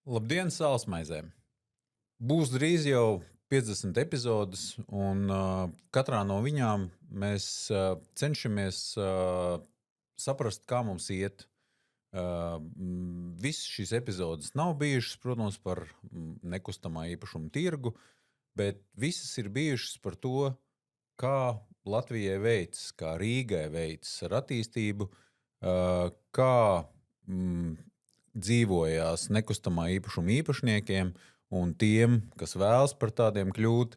Labdien, sālsmaizēm! Būs drīz jau 50 epizodes, un katrā no viņām mēs cenšamies saprast, kā mums iet. Visas šīs epizodes nav bijušas, protams, par nekustamā īpašuma tirgu, bet visas ir bijušas par to, kā Latvijai veicas, kā Rīgai veicas ar attīstību, kā dzīvojās nekustamā īpašuma īpašniekiem un tiem, kas vēlas par tādiem kļūt.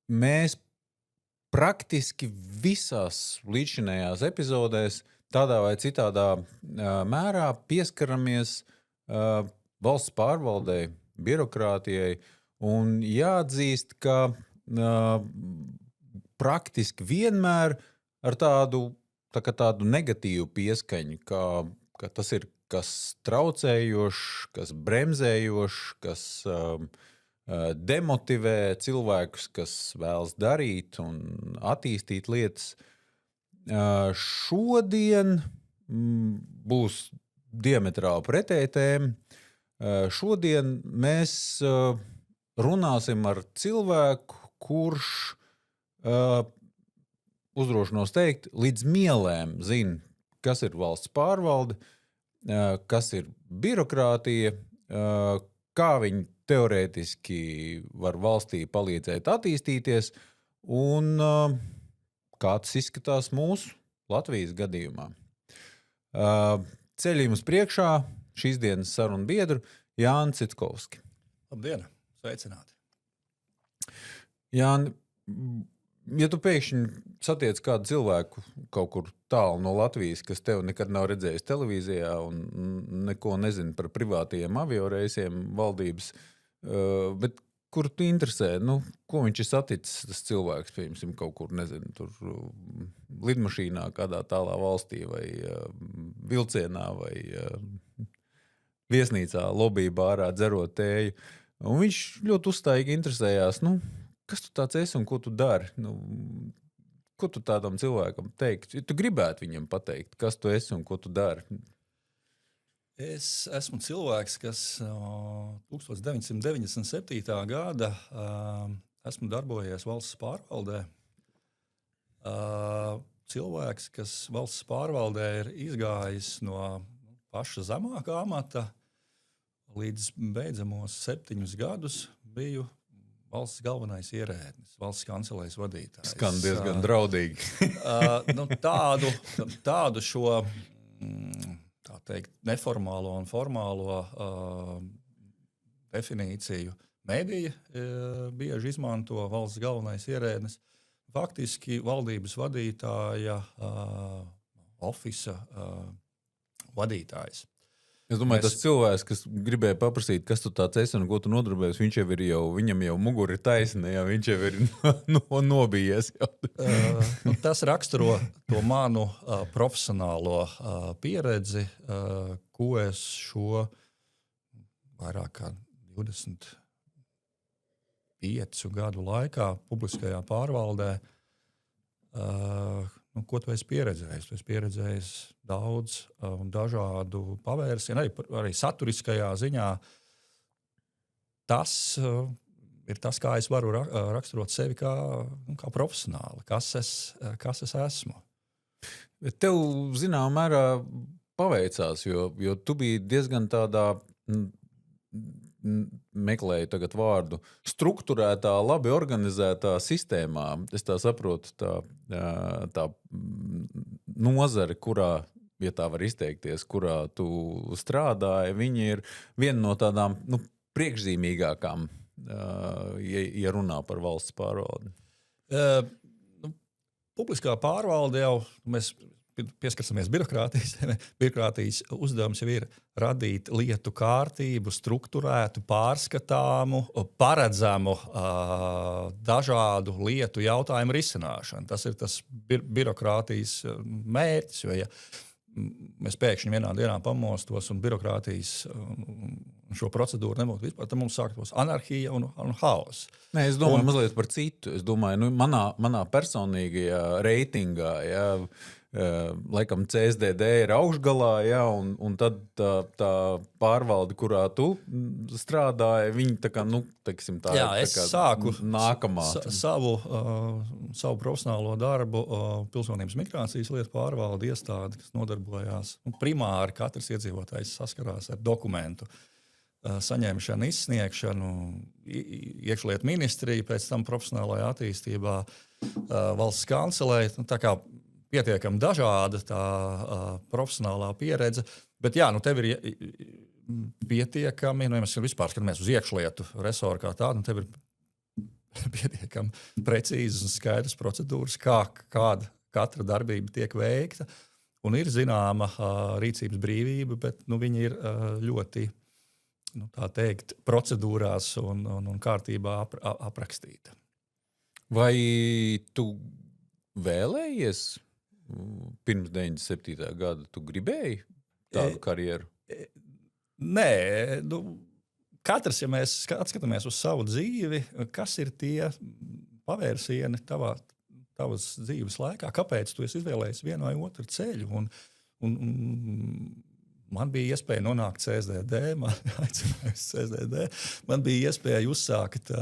Mēs praktiski visās līdzinējās epizodēs tādā vai citādā mērā pieskaramies valsts pārvaldei, birokrātijai, un jāatzīst, ka praktiski vienmēr ar tādu negatīvu pieskaņu, ka tas ir kas traucējošs, kas bremzējošs, kas demotivē cilvēkus, kas vēlas darīt un attīstīt lietas. Šodien būs diametrāli pretēji tēma. Šodien mēs runāsim ar cilvēku, kurš uzdrošinos teikt, līdz mielēm zina, kas ir valsts pārvalde, kas ir birokrātija, kā viņi teorētiski var valstī palīdzēt attīstīties un kā tas izskatās mūsu Latvijas gadījumā. Ceļ jums priekšā šīs dienas sarunu biedru Jāni Citkovski. Labdien, sveicināti. Jāni, ja tu pēkšņi satiec kādu cilvēku kaut kur tālu no Latvijas, kas tev nekad nav redzējis televīzijā un neko nezina par privātajiem avioreisiem valdības, bet kur tu interesē, ko viņš ir saticis, tas cilvēks, piemēram, kaut kur, nezinu, tur lidmašīnā kādā tālā valstī vai vilcienā vai viesnīcā, lobby bārā dzerot tēju. Un viņš ļoti uzstājīgi interesējās, kas tu tāds esi un ko tu dari? Ko tu tādam cilvēkam teikt? Ja tu gribētu viņam pateikt, kas tu esi un ko tu dari? Es esmu cilvēks, kas 1997. gada esmu darbojies valsts pārvaldē. Cilvēks, kas valsts pārvaldē ir izgājis no paša zemākā amata, līdz beidzamos 7 gadus biju valsts galvenais ierēdnis, valsts kancelējas vadītājs. Skan diezgan draudīgi. Tādu šo, tā teikt, neformālo un formālo definīciju mediji bieži izmanto valsts galvenais ierēdnis. Faktiski valdības vadītāja, ofisa vadītājs. Es domāju, tas cilvēks, kas gribēja paprasīt, kas tu tāds esi un ko tu nodarbojies, viņam jau muguri ir taisna, viņš jau ir nobijies. Tas raksturo to manu profesionālo pieredzi, ko es šo vairāk kā 25 gadu laikā publiskajā pārvaldē, ko tu esi pieredzējis? Tu esi pieredzējis daudz un dažādu pavērsienu, arī saturiskajā ziņā. Tas ir tas, kā es varu raksturot sevi kā profesionāli, kas es esmu. Bet tev, zināmā mērā, paveicās, jo tu biji diezgan tādā, meklēju tagad vārdu, strukturētā, labi organizētā sistēmā. Es tā saprotu, tā nozare, kurā, ja tā var izteikties, kurā tu strādāji, viņi ir viena no tādām priekšzīmīgākām, ja runā par valsts pārvaldi. Publiskā pārvalde jau, mēs pieskarsimies birokrātijas uzdevums jau ir radīt lietu kārtību, strukturētu, pārskatāmu, paredzamu dažādu lietu jautājumu risināšanu. Tas ir tas birokrātijas mērķis, jo ja mēs pēkšņi vienā dienā pamostos un birokrātijas šo procedūru nebūtu vispār, tad mums sāktos anarhija un haoss. Nē, es domāju mazliet par citu. Es domāju, manā personīgajā reitingā, laikam CSDD ir augšgalā, ja, un tad tā pārvalde, kurā tu strādāji, viņi tā kā, teiksim, tā Jā, ir es tā kā sāku nākamā. savu profesionālo darbu Pilsonības migrācijas lietu pārvalde iestāde, kas nodarbojās. Primāri katrs iedzīvotājs saskarās ar dokumentu saņemšanu, izsniegšanu, iekšlietu ministriju, pēc tam profesionālajā attīstībā valsts kancelē. Tā kā pietiekami dažāda tā profesionālā pieredze, bet jā, tev ir pietiekami, ja mēs vispār skatāmies uz iekšlietu resoru kā tādu, tev ir pietiekami precīzas un skaidras procedūras, kāda katra darbība tiek veikta, un ir zināma rīcības brīvība, bet viņa ir ļoti, tā teikt, procedūrās un kārtībā aprakstīta. Vai tu vēlējies pirms 97. gada, tu gribēji tādu karjeru? Nē, katrs, ja mēs skatāmies uz savu dzīvi, kas ir tie pavērsieni tavas dzīves laikā, kāpēc tu esi izvēlējies vienu vai otru ceļu? Un man bija iespēja nonākt CSDD, man bija iespēja uzsākt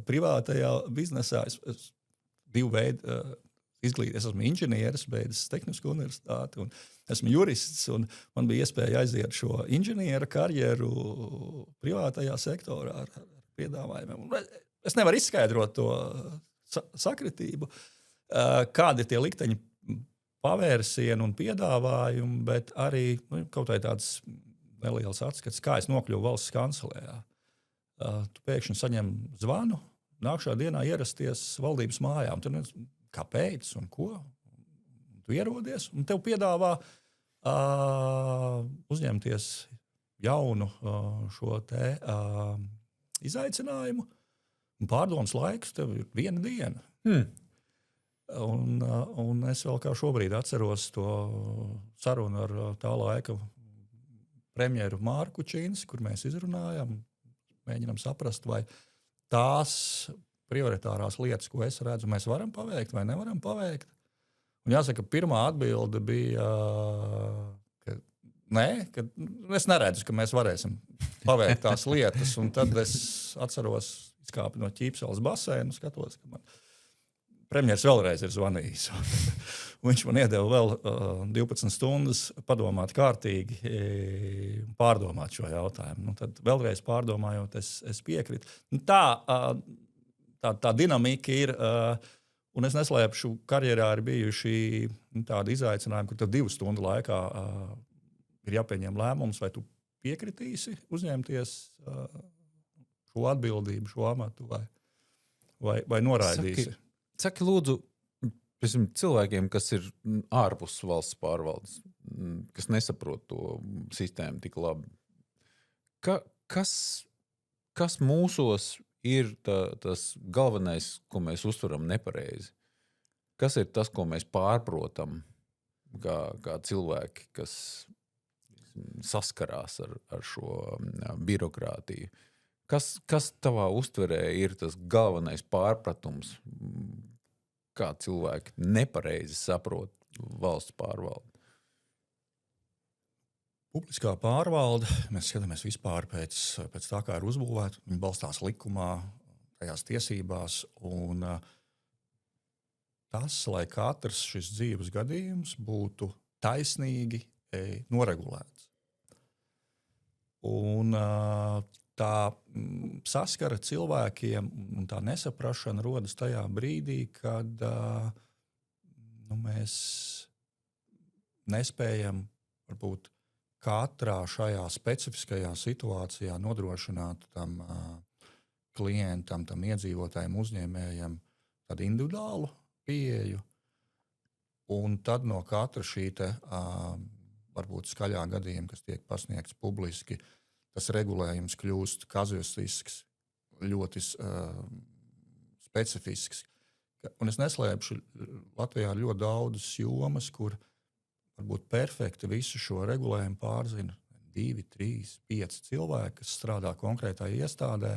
privātajā biznesā. Es divu veidu izglītību. Es esmu inženieris, beidzis Tehnisko universitāti, un esmu jurists. Un man bija iespēja aiziet šo inženiera karjeru privātajā sektorā ar piedāvājumiem. Es nevaru izskaidrot to sakritību, kādi ir tie likteņi pavērsieni un piedāvājumi, bet arī kaut vai tāds neliels atskats, kā es nokļuvu valsts kancelējā. Tu pēkšņi saņem zvanu, nākšā dienā ierasties valdības mājām. Tur kāpēc un ko? Tu ierodies un tev piedāvā uzņemties jaunu šo te izaicinājumu. Un pārdomas laiks tev ir viena diena. Un es vēl kā šobrīd atceros to sarunu ar tā laika premjeru Mārku Kučīnski, kur mēs izrunājam, mēģinam saprast, vai tās prioritārās lietas, ko es redzu, mēs varam paveikt vai nevaram paveikt. Un jāsaka, pirmā atbilde bija, ka nē, ka es neredzu, ka mēs varēsim paveikt tās lietas. Un tad es atceros, izkāpu no ķīpseles baseina, skatos, ka man premjers vēlreiz ir zvanījis. Viņš man iedeva vēl 12 stundas padomāt kārtīgi, pārdomāt šo jautājumu. Tad vēlreiz pārdomājot, es piekrītu. Tā dinamika ir, un es neslēpšu, karjerā ir bijuši tādi izaicinājumi, kur 2 stundu laikā ir jāpieņem lēmums, vai tu piekritīsi uzņemties šo atbildību, šo amatu, vai noraidīsi. Saki, lūdzu, cilvēkiem, kas ir ārpus valsts pārvaldes, kas nesaprot to sistēmu tik labi, kas mūsos ir tas galvenais, ko mēs uztveram nepareizi? Kas ir tas, ko mēs pārprotam kā cilvēki, kas saskarās ar šo birokrātiju? Kas tavā uztverē ir tas galvenais pārpratums, kā cilvēki nepareizi saprot valsts pārvaldi? Publiskā pārvalde, mēs skatāmies vispār pēc tā, kā ir uzbūvēta. Viņa balstās likumā, tajās tiesībās. Un tas, lai katrs šis dzīves gadījums būtu taisnīgi noregulēts. Un tā saskara cilvēkiem un tā nesaprašana rodas tajā brīdī, kad mēs nespējam varbūt katrā šajā specifiskajā situācijā nodrošināt tam klientam, tam iedzīvotājiem, uzņēmējiem tādu individuālu pieeju. Un tad no katra šī varbūt skaļā gadījuma, kas tiek pasniegts publiski, tas regulējums kļūst kazuistisks, ļoti specifisks. Un es neslēpšu, Latvijā ir ļoti daudzas jomas, kur varbūt perfekti visu šo regulējumu pārzina 2, 3, 5 cilvēki, kas strādā konkrētā iestādē.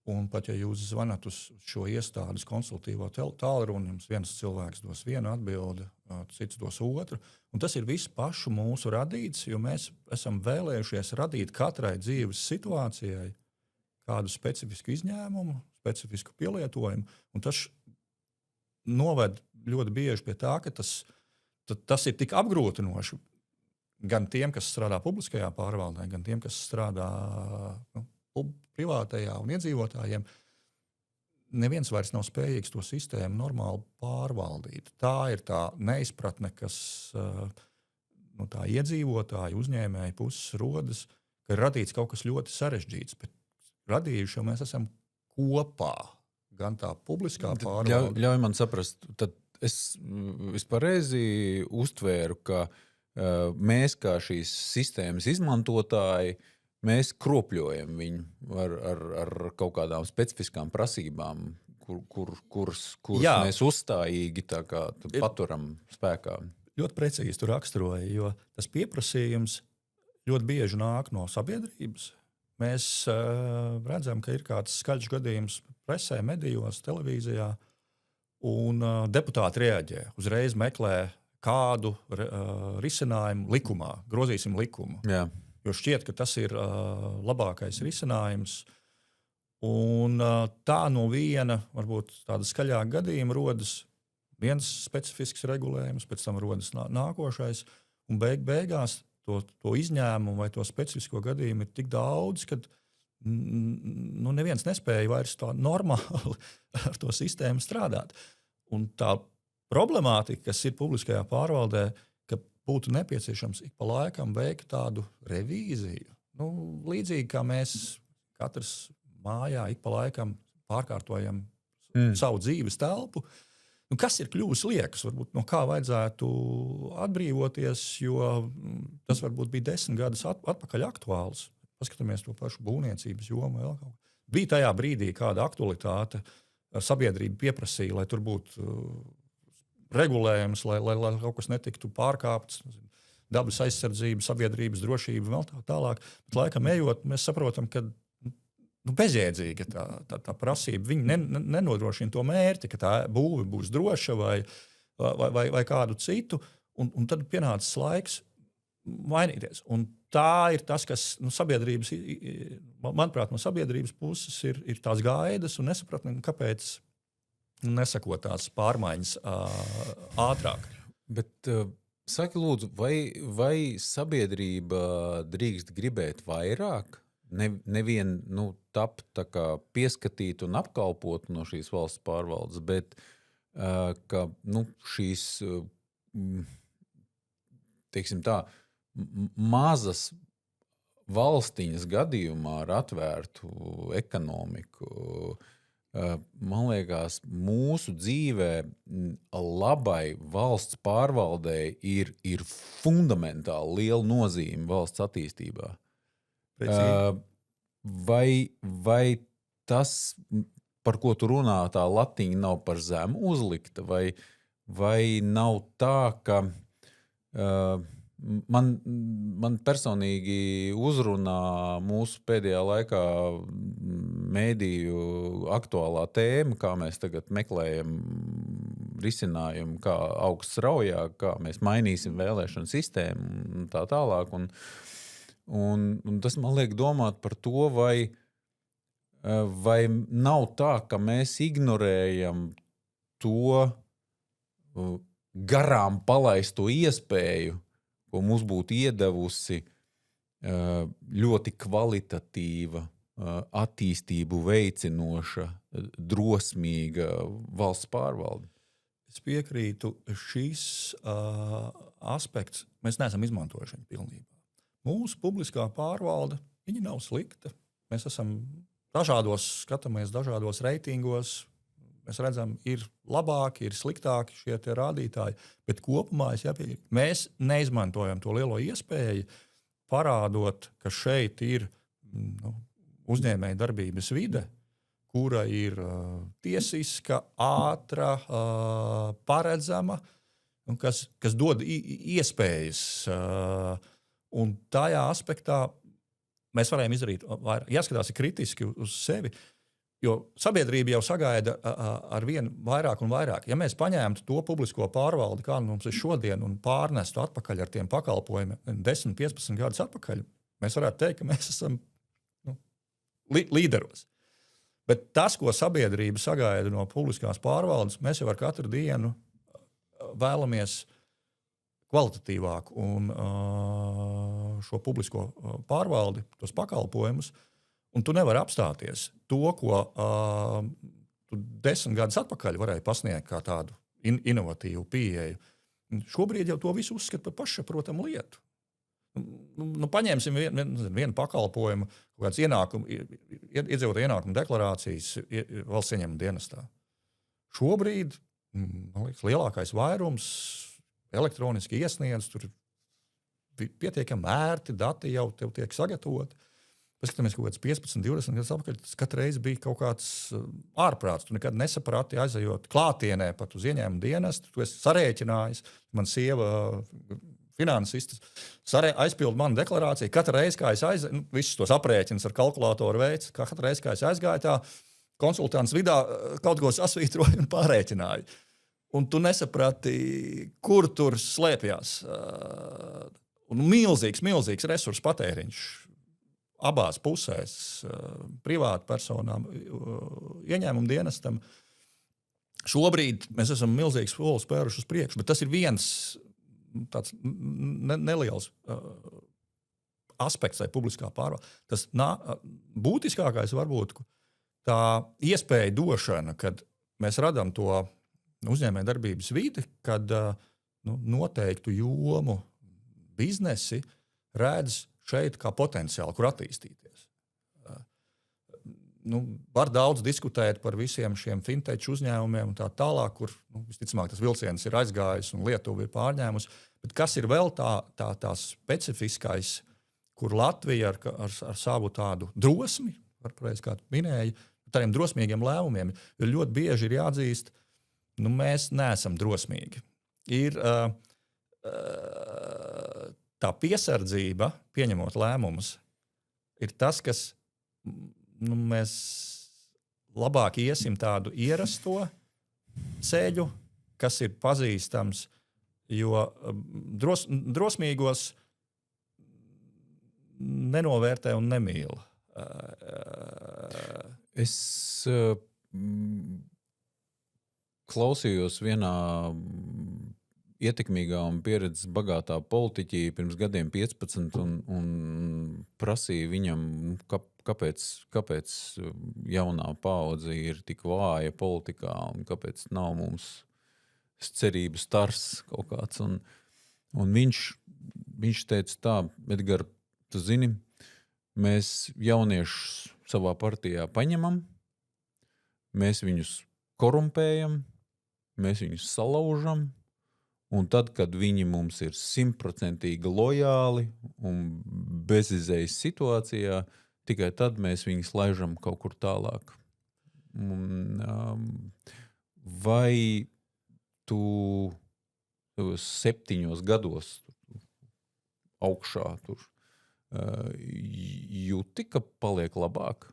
Un pat ja jūs zvanāt uz šo iestādes konsultīvo tālruni, jums viens cilvēks dos vienu atbildi, cits dos otru. Un tas ir viss pašu mūsu radīts, jo mēs esam vēlējušies radīt katrai dzīves situācijai kādu specifisku izņēmumu, specifisku pielietojumu. Un tas noved ļoti bieži pie tā, ka tas ir tik apgrūtinoši gan tiem, kas strādā publiskajā pārvaldē, gan tiem, kas strādā privātajā un iedzīvotājiem. Neviens vairs nav spējīgs to sistēmu normāli pārvaldīt. Tā ir tā neizpratne, kas no tā iedzīvotāja, uzņēmēja puses rodas, ka ir radīts kaut kas ļoti sarežģīts, bet radījuši, jo mēs esam kopā, gan tā publiskā pārvalde. Ļauj man saprast, tad es pareizi uztvēru, ka mēs kā šīs sistēmas izmantotāji, mēs kropļojam viņu ar kaut kādām specifiskām prasībām, kuras mēs uzstājīgi paturam spēkā. Ļoti precīzi tu raksturoji, jo tas pieprasījums ļoti bieži nāk no sabiedrības. Mēs redzam, ka ir kāds skaļš gadījums presē, medijos, televīzijā, un deputāti reaģē, uzreiz meklē kādu risinājumu likumā, grozīsim likumu. Jā. Jo šķiet, ka tas ir labākais risinājums. Un tā no viena, varbūt tāda skaļāka gadījuma rodas viens specifisks regulējums, pēc tam rodas nākošais, un beigās to izņēmumu vai to specifisko gadījumu ir tik daudz, ka neviens nespēja vairs tā normāli ar to sistēmu strādāt. Un tā problemātika, kas ir publiskajā pārvaldē, ka būtu nepieciešams ik pa laikam veikt tādu revīziju. Līdzīgi kā mēs katrs mājā ik pa laikam pārkārtojam savu dzīves telpu, kas ir kļuvis liekas, varbūt no kā vajadzētu atbrīvoties, jo tas varbūt bija 10 gadus atpakaļ aktuāls. Paskatāmies to pašu būvniecības jomu. Bija tajā brīdī kāda aktualitāte, sabiedrība pieprasīja, lai tur būtu regulējums, lai kaut kas netiktu pārkāpts, dabas aizsardzība, sabiedrības drošība, vēl tālāk. Bet laikam ejot, mēs saprotam, ka bezjēdzīga tā prasība. Viņi nenodrošina to mērķi, ka tā būve būs droša vai kādu citu, un tad pienācis laiks mainīties. Un tā ir tas, kas sabiedrības, manuprāt, no sabiedrības puses ir tās gaidas un nesapratni, kāpēc nesakot tās pārmaiņas ātrāk. Bet saki lūdzu, vai sabiedrība drīkst gribēt vairāk? Nevien tapt tā kā pieskatīt un apkalpot no šīs valsts pārvaldes, bet ka šīs, teiksim tā, mazas valstiņas gadījumā ar atvērtu ekonomiku, man liekas, mūsu dzīvē labai valsts pārvaldei ir fundamentāli liela nozīme valsts attīstībā. Vai tas, par ko tu runā, tā latiņa nav par zemu uzlikta, vai nav tā, ka man personīgi uzrunā mūsu pēdējā laikā mēdīju aktuālā tēma, kā mēs tagad meklējam risinājumu, kā augt straujāk, kā mēs mainīsim vēlēšanu sistēmu un tā tālāk. Un tas man liek domāt par to, vai nav tā, ka mēs ignorējam to garām palaisto iespēju, ko mums būtu iedevusi ļoti kvalitatīva, attīstību veicinoša, drosmīga valsts pārvalde. Es piekrītu, šis aspekts mēs neesam izmantojuši viņu pilnībā. Mūsu publiskā pārvalde, viņa nav slikta. Mēs esam skatāmies dažādos reitingos, mēs redzam, ir labāki, ir sliktāki šie rādītāji, bet kopumā mēs neizmantojam to lielo iespēju, parādot, ka šeit ir uzņēmēja darbības vide, kura ir tiesiska, ātra, paredzama, un kas dod iespējas. Un tajā aspektā mēs varējām izdarīt vairāk. Jāskatās kritiski uz sevi. Jo sabiedrība jau sagaida ar vien vairāk un vairāk. Ja mēs paņēmtu to publisko pārvaldi, kā mums ir šodien, un pārnestu atpakaļ ar tiem pakalpojumiem 10, 15 gadus atpakaļ, mēs varētu teikt, ka mēs esam līderos. Bet tas, ko sabiedrība sagaida no publiskās pārvaldes, mēs jau ar katru dienu vēlamies kvalitatīvāku un šo publisko pārvaldi, tos pakalpojumus, un tu nevari apstāties. To, ko tu 10 gadus atpakaļ varēji pasniegt kā tādu inovatīvu pieeju, šobrīd jau to visu uzskata par pašsaprotamu lietu. Paņemsim vienu pakalpojumu, kaut kāds iedzīvotāju ienākumu deklarācijas valsts ieņēmuma dienestā. Šobrīd, man liekas, lielākais vairums elektroniski iesniedz, tur pietiekami ērti, dati jau tev tiek sagatavoti. Paskatāmies kaut kāds 15, 20 gadus atpakaļ, tas katru reizi bija kaut kāds ārprāts. Tu nekad nesaprati, aizejot klātienē pat uz ieņēmumu dienestu, tu esi sarēķinājis, man sieva finansistas, aizpildu manu deklarāciju. Katru reizi, kā es aizgāju, visus tos aprēķinus ar kalkulātoru veids, katru reizi, kā es aizgāju, tā konsultants vidā kaut ko sasvītroja un pārēķināja. Un tu nesaprati, kur tur slēpjās. Un milzīgs resursu patēriņš abās pusēs, privātu personām, ieņēmumu dienestam. Šobrīd mēs esam milzīgs solis spēruši uz priekšu, bet tas ir viens tāds neliels aspekts, tai publiskā pārvalde. Tas būtiskākais varbūt tā iespēja došana, kad mēs radām to uzņēmējdarbības vidi, kad noteiktu jomu biznesi redz šeit kā potenciāli, kur attīstīties. Var daudz diskutēt par visiem šiem fintech uzņēmumiem un tā tālāk, kur visticamāk tas vilciens ir aizgājis un Lietuva ir pārņēmusi. Bet kas ir vēl tā specifiskais, kur Latvija ar savu tādu drosmi, kā tu minēji, tādiem drosmīgiem lēmumiem, jo ļoti bieži ir jāatzīst, mēs neesam drosmīgi. Ir tā piesardzība, pieņemot lēmumus, ir tas, kas mēs labāk iesim tādu ierasto ceļu, kas ir pazīstams, jo drosmīgos nenovērtē un nemīl. Es klausījos vienā ietekmīgā un pieredzes bagātā politiķī pirms gadiem 15 un prasīja viņam, kāpēc jaunā paudze ir tik vāja politikā un kāpēc nav mums cerības stars kaut kāds. Un viņš teica tā, Edgar, tu zini, mēs jauniešus savā partijā paņemam, mēs viņus korumpējam, mēs viņus salaužam, un tad, kad viņi mums ir 100% lojāli un bezizējas situācijā, tikai tad mēs viņus laižam kaut kur tālāk. Vai tu 7 gados augšā tur jūti, ka paliek labāk?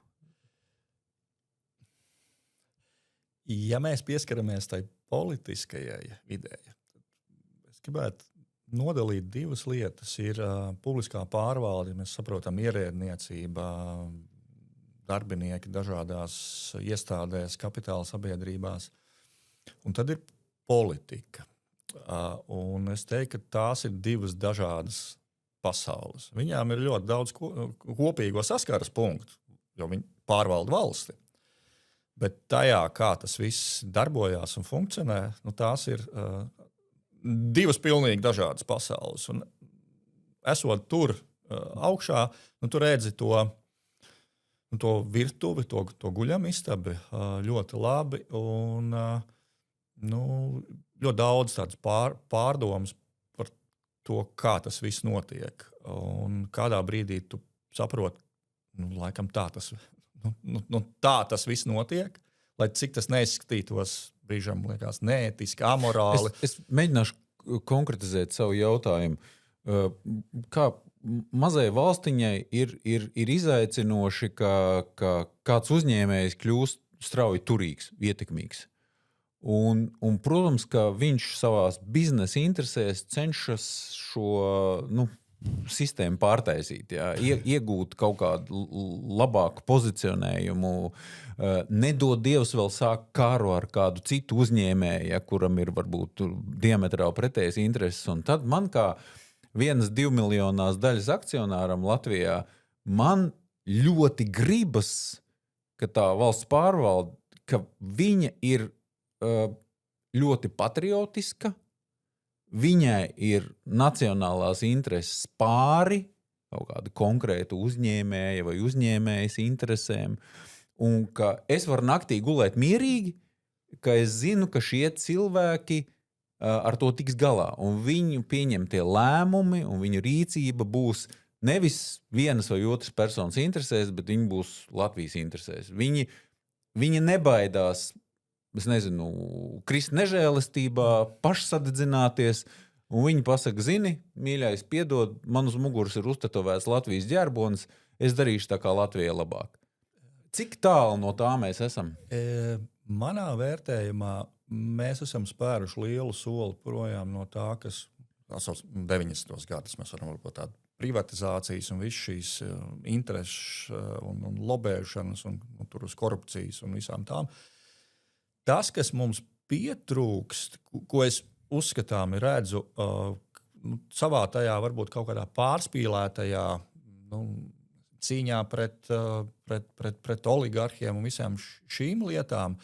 Ja mēs pieskaramies tai politiskajai idejai, es gribētu nodalīt divas lietas. Ir publiskā pārvalde, mēs saprotam, ierēdniecība, darbinieki dažādās iestādēs, kapitāla sabiedrībās. Un tad ir politika. Un es teiktu, ka tās ir divas dažādas pasaules. Viņām ir ļoti daudz kopīgo saskaras punktu, jo viņi pārvalda valsti. Bet tajā, kā tas viss darbojās un funkcionē, tās ir divas pilnīgi dažādas pasaules. Un esot tur augšā, tu redzi to virtuvi, to guļamistabi ļoti labi. Un ļoti daudz tādas pārdomas par to, kā tas viss notiek. Un kādā brīdī tu saproti, laikam tā tas viss notiek, lai cik tas neizskatītos brīžam, liekas, neētiski, amorāli. Es mēģināšu konkretizēt savu jautājumu. Kā mazai valstiņai ir izaicinoši, ka kāds uzņēmējs kļūst strauji turīgs, ietekmīgs. Un, protams, ka viņš savās biznesa interesēs cenšas šo sistēmu pārtaisīt, jā, iegūt kaut kādu labāku pozicionējumu, nedod Dievs vēl sāk kāru ar kādu citu uzņēmēju, ja, kuram ir varbūt diametrāli pretējas intereses. Un tad man kā 1-2 miljonās daļas akcionāram Latvijā, man ļoti gribas, ka tā valsts pārvalde, ka viņa ir ļoti patriotiska, viņai ir nacionālās intereses pāri kaut kādu konkrētu uzņēmēju vai uzņēmējas interesēm, un ka es varu naktī gulēt mierīgi, ka es zinu, ka šie cilvēki ar to tiks galā, un viņu pieņemtie lēmumi un viņu rīcība būs nevis vienas vai otras personas interesēs, bet viņi būs Latvijas interesēs. Viņi nebaidās, es nezinu, krist nežēlistībā, pašsadedzināties, un viņi pasaka, zini, mīļais, piedod, man uz muguras ir uztetovēts Latvijas ģerbonis, es darīšu tā kā Latvijai labāk. Cik tālu no tā mēs esam? Manā vērtējumā mēs esam spēruši lielu soli projām no tā, kas 90. gados mēs varam varbūt tādu privatizācijas un visu šīs intereses un lobēšanas un tur uz korupcijas un visām tām. Tas, kas mums pietrūkst, ko es uzskatām redzu savā tajā varbūt kaut kādā pārspīlētajā cīņā pret oligarhiem un visām šīm lietām,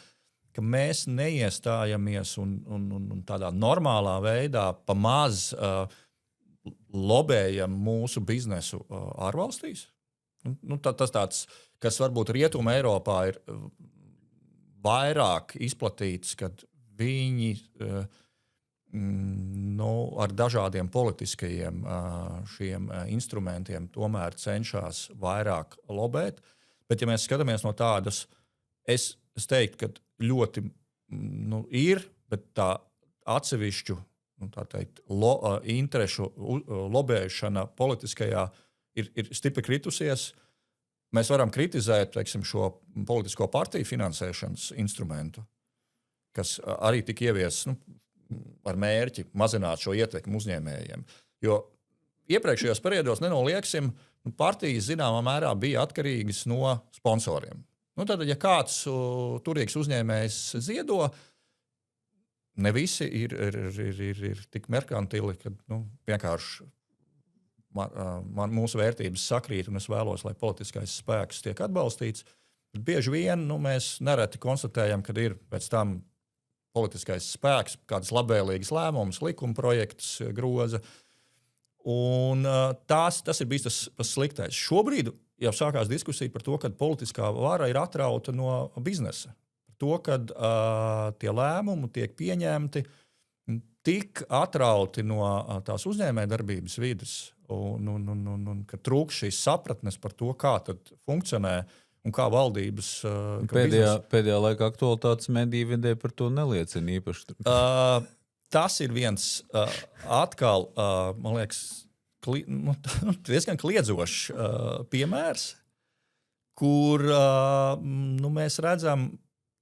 ka mēs neiestājamies un tādā normālā veidā pa maz lobējam mūsu biznesu ārvalstīs. Tas tāds, kas varbūt Rietuma Eiropā ir vairāk izplatīts, kad viņi ar dažādiem politiskajiem šiem instrumentiem tomēr cenšas vairāk lobēt. Bet, ja mēs skatāmies no tādas, es teiktu, ka ļoti ir, bet tā atsevišķu interešu lobēšana politiskajā ir stipri kritusies. Mēs varam kritizēt, teiksim, šo politisko partiju finansēšanas instrumentu, kas arī tika ieviests ar mērķi mazināt šo ietekmi uzņēmējiem. Jo iepriekšējos periodos, nenolieksim, partijas zināmā mērā bija atkarīgas no sponsoriem. Tad, ja kāds turīgs uzņēmējs ziedo, ne visi ir tik merkantili, ka vienkārši mūsu vērtības sakrīt, un es vēlos, lai politiskais spēks tiek atbalstīts. Bet bieži vien mēs nereti konstatējam, ka ir pēc tam politiskais spēks, kādas labvēlīgas lēmumus, likuma projektus groza. Un tas ir bijis tas sliktais. Šobrīd jau sākās diskusija par to, ka politiskā vara ir atrauta no biznesa. Par to, ka tie lēmumi tiek pieņemti tik atrauti no tās uzņēmējdarbības vides, un ka trūkst šīs sapratnes par to, kā tad funkcionē un kā valdības... Pēdējā laika aktualitātes mediju vidē par to neliecina īpaši. Tas ir viens atkal, man liekas, diezgan kliedzošs piemērs, kur mēs redzam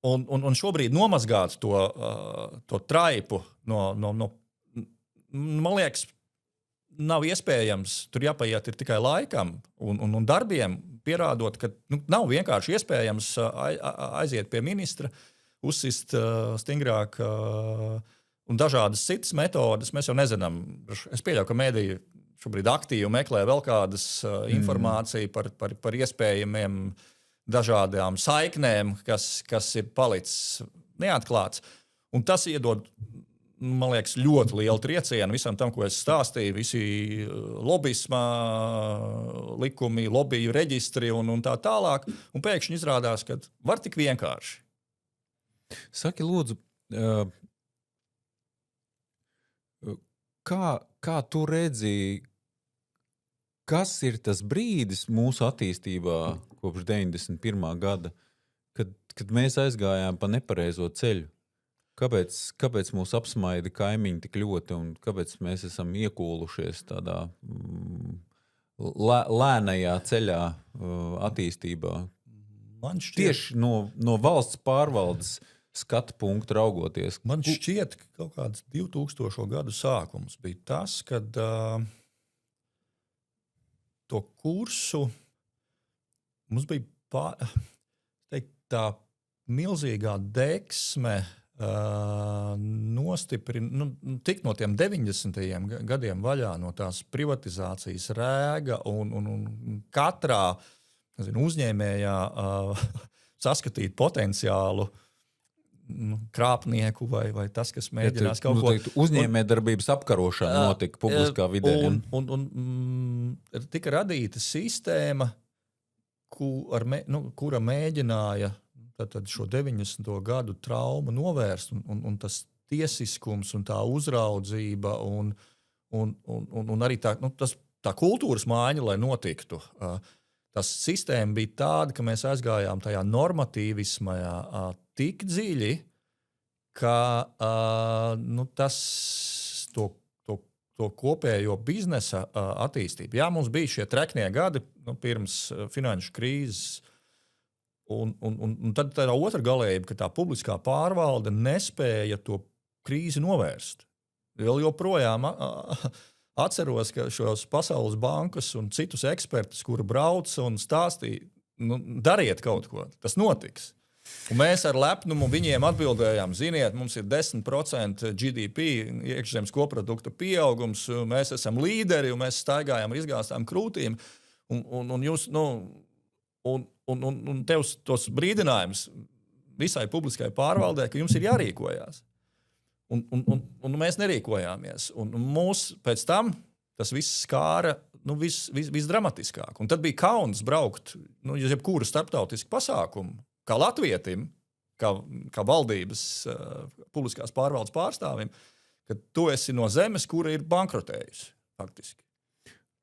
un šobrīd nomazgāt to traipu man liekas, nav iespējams, tur jāpaiet ir tikai laikam un darbiem, pierādot, ka nav vienkārši iespējams aiziet pie ministra, uzsist stingrāk un dažādas citas metodas. Mēs jau nezinām, es pieļauju, ka mediji šobrīd aktīvi meklē vēl kādas informāciju par iespējamiem dažādām saiknēm, kas ir palicis neatklāts. Un tas iedod, man liekas, ļoti lielu triecienu visam tam, ko es stāstīju, visi lobisma likumi, lobiju reģistri un tā tālāk. Un pēkšņi izrādās, ka var tik vienkārši. Saki, lūdzu, kā tu redzi, kas ir tas brīdis mūsu attīstībā kopš 91. gada, kad mēs aizgājām pa nepareizo ceļu? Kāpēc mūs apsmaida kaimiņi tik ļoti un kāpēc mēs esam iekūlušies tādā lēnajā ceļā attīstībā. Man šķiet, Tieši no valsts pārvaldes skatu punktu raugoties. Man šķiet, ka kaut kāds 2000. gadu sākums bija tas, kad to kursu mums bija tā milzīgā deksme tikt no tiem 90. gadiem vaļā no tās privatizācijas rēga un katrā uzņēmējā saskatīt potenciālu krāpnieku vai tas, kas mēģinās kaut ko. Uzņēmējdarbības apkarošana notika publiskā vidē. Un tika radīta sistēma, kura mēģināja šo 90. gadu traumu novērst, un tas tiesiskums un tā uzraudzība un arī tā kultūras maiņa, lai notiktu. Tas sistēma bija tāda, ka mēs aizgājām tajā normatīvismajā tik dziļi, ka to kopējo biznesa attīstību. Jā, mums bija šie treknie gadi pirms finanšu krīzes, un tad tā otra galējība, ka tā publiskā pārvalde nespēja to krīzi novērst. Vēl joprojām atceros, ka šos Pasaules bankas un citus ekspertus, kuri brauca un stāstīja, dariet kaut ko, tas notiks. Un mēs ar lepnumu viņiem atbildējām, ziniet, mums ir 10% GDP, iekšzemes koprodukta pieaugums, mēs esam līderi, un mēs staigājam ar izgāstām krūtīm, un jūs, un tev tos brīdinājums visai publiskai pārvaldē, ka jums ir jārīkojās. Un mēs nerīkojāmies. Un mūs pēc tam tas viss skāra visdramatiskāk. Un tad bija kauns braukt uz jebkuru starptautisku pasākumu, kā latvietim, kā valdības publiskās pārvaldes pārstāvim, ka tu esi no zemes, kura ir bankrotējusi faktiski.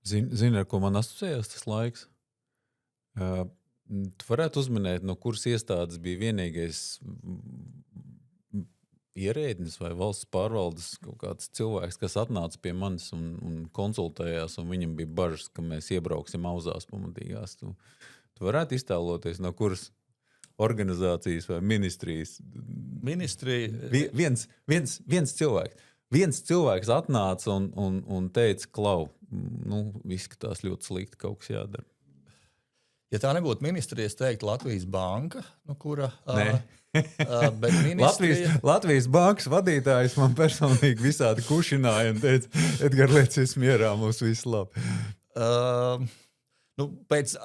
Zini, ar ko man asociējās tas laiks? Tu varētu uzminēt, no kuras iestādes bija vienīgais ierēdnis vai valsts pārvaldes kaut kāds cilvēks, kas atnāca pie manis un konsultējās, un viņam bija bažas, ka mēs iebrauksim auzās pamatīgās. Tu varētu iztēloties, no kuras organizācijas vai ministrijas? Viens cilvēks. Viens cilvēks atnāca un teica, klau, izskatās ļoti slikti, kaut kas jādara. Ja tā nebūtu ministrija, es teiktu Latvijas banka, kura... bet ministrija... Latvijas bankas vadītājs man personīgi visādi kušināja un teica, Edgar, liecies mierā, mums viss labi. Pēc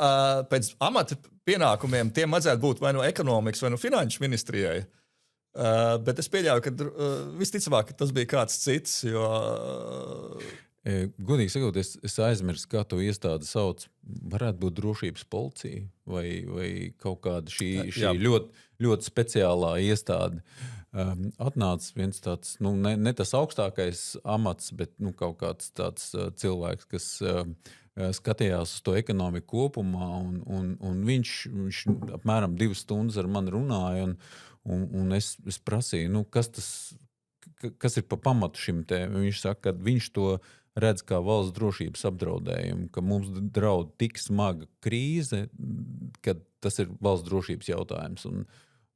amata pienākumiem tiem vajadzētu būt vai no ekonomikas, vai no finanšu ministrijai. Bet es pieļauju, ka visticamāk, tas bija kāds cits, jo... Godīgi sakot, es aizmirsu, kā to iestādi sauc. Varētu būt drošības policija vai kaut kāda šī ļoti, ļoti speciālā iestāde. Atnāca viens tāds, ne tas augstākais amats, bet kaut kāds tāds cilvēks, kas skatījās uz to ekonomiku kopumā, un viņš apmēram 2 stundas ar mani runāja, un es prasīju, kas ir pa pamatu šim te. Viņš saka, ka viņš to redz kā valsts drošības apdraudējumu, ka mums draud tik smaga krīze, ka tas ir valsts drošības jautājums.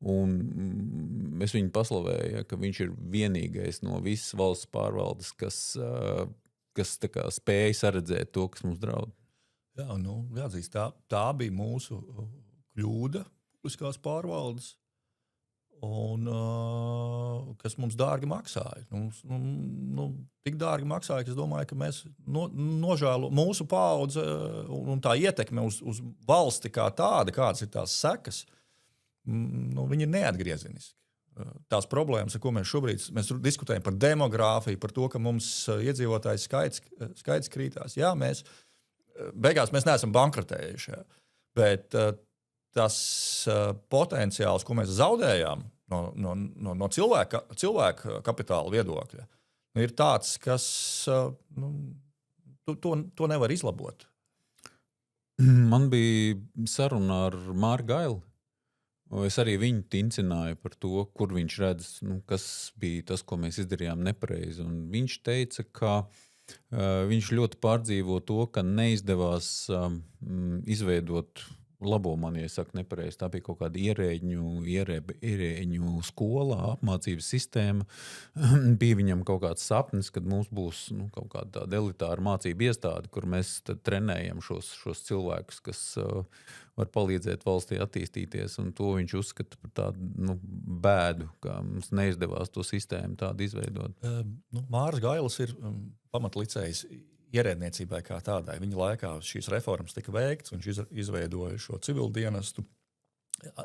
Un es viņu paslavēju, ka viņš ir vienīgais no visas valsts pārvaldes, kas tā kā spēja saredzēt to, kas mums draud. Jā, jāatzīst, tā bija mūsu kļūda publiskās pārvaldes. Un kas mums dārgi maksāja. Tik dārgi maksāja, ka es domāju, ka mēs nožēlo mūsu paudze un tā ietekme uz valsti kā tāda, kādas ir tās sekas, viņi ir neatgriezeniski. Tās problēmas, ar ko mēs šobrīd diskutējam par demogrāfiju, par to, ka mums iedzīvotāju skaits krītās. Jā, beigās mēs neesam bankrotējuši, bet tas potenciāls, ko mēs zaudējām no cilvēka kapitāla viedokļa, ir tāds, kas to nevar izlabot. Man bija saruna ar Māru Gaili. Es arī viņu tincināju par to, kur viņš redz, kas bija tas, ko mēs izdarījām nepareizi. Un viņš teica, ka viņš ļoti pārdzīvo to, ka neizdevās izveidot labo man, ja saku nepareizi, tā bija kaut kāda ierēģu skola, apmācības sistēma. Bija viņam kaut kāds sapnis, kad mums būs kaut kāda tāda elitāra mācība iestāde, kur mēs tad trenējam šos cilvēkus, kas var palīdzēt valstī attīstīties, un to viņš uzskata par tādu bēdu, ka mums neizdevās to sistēmu tādu izveidot. Māris Gailis ir pamatlicējs ierēdniecībai kā tādai. Viņa laikā šīs reformas tika veikts, viņš izveidoja šo civilu dienestu.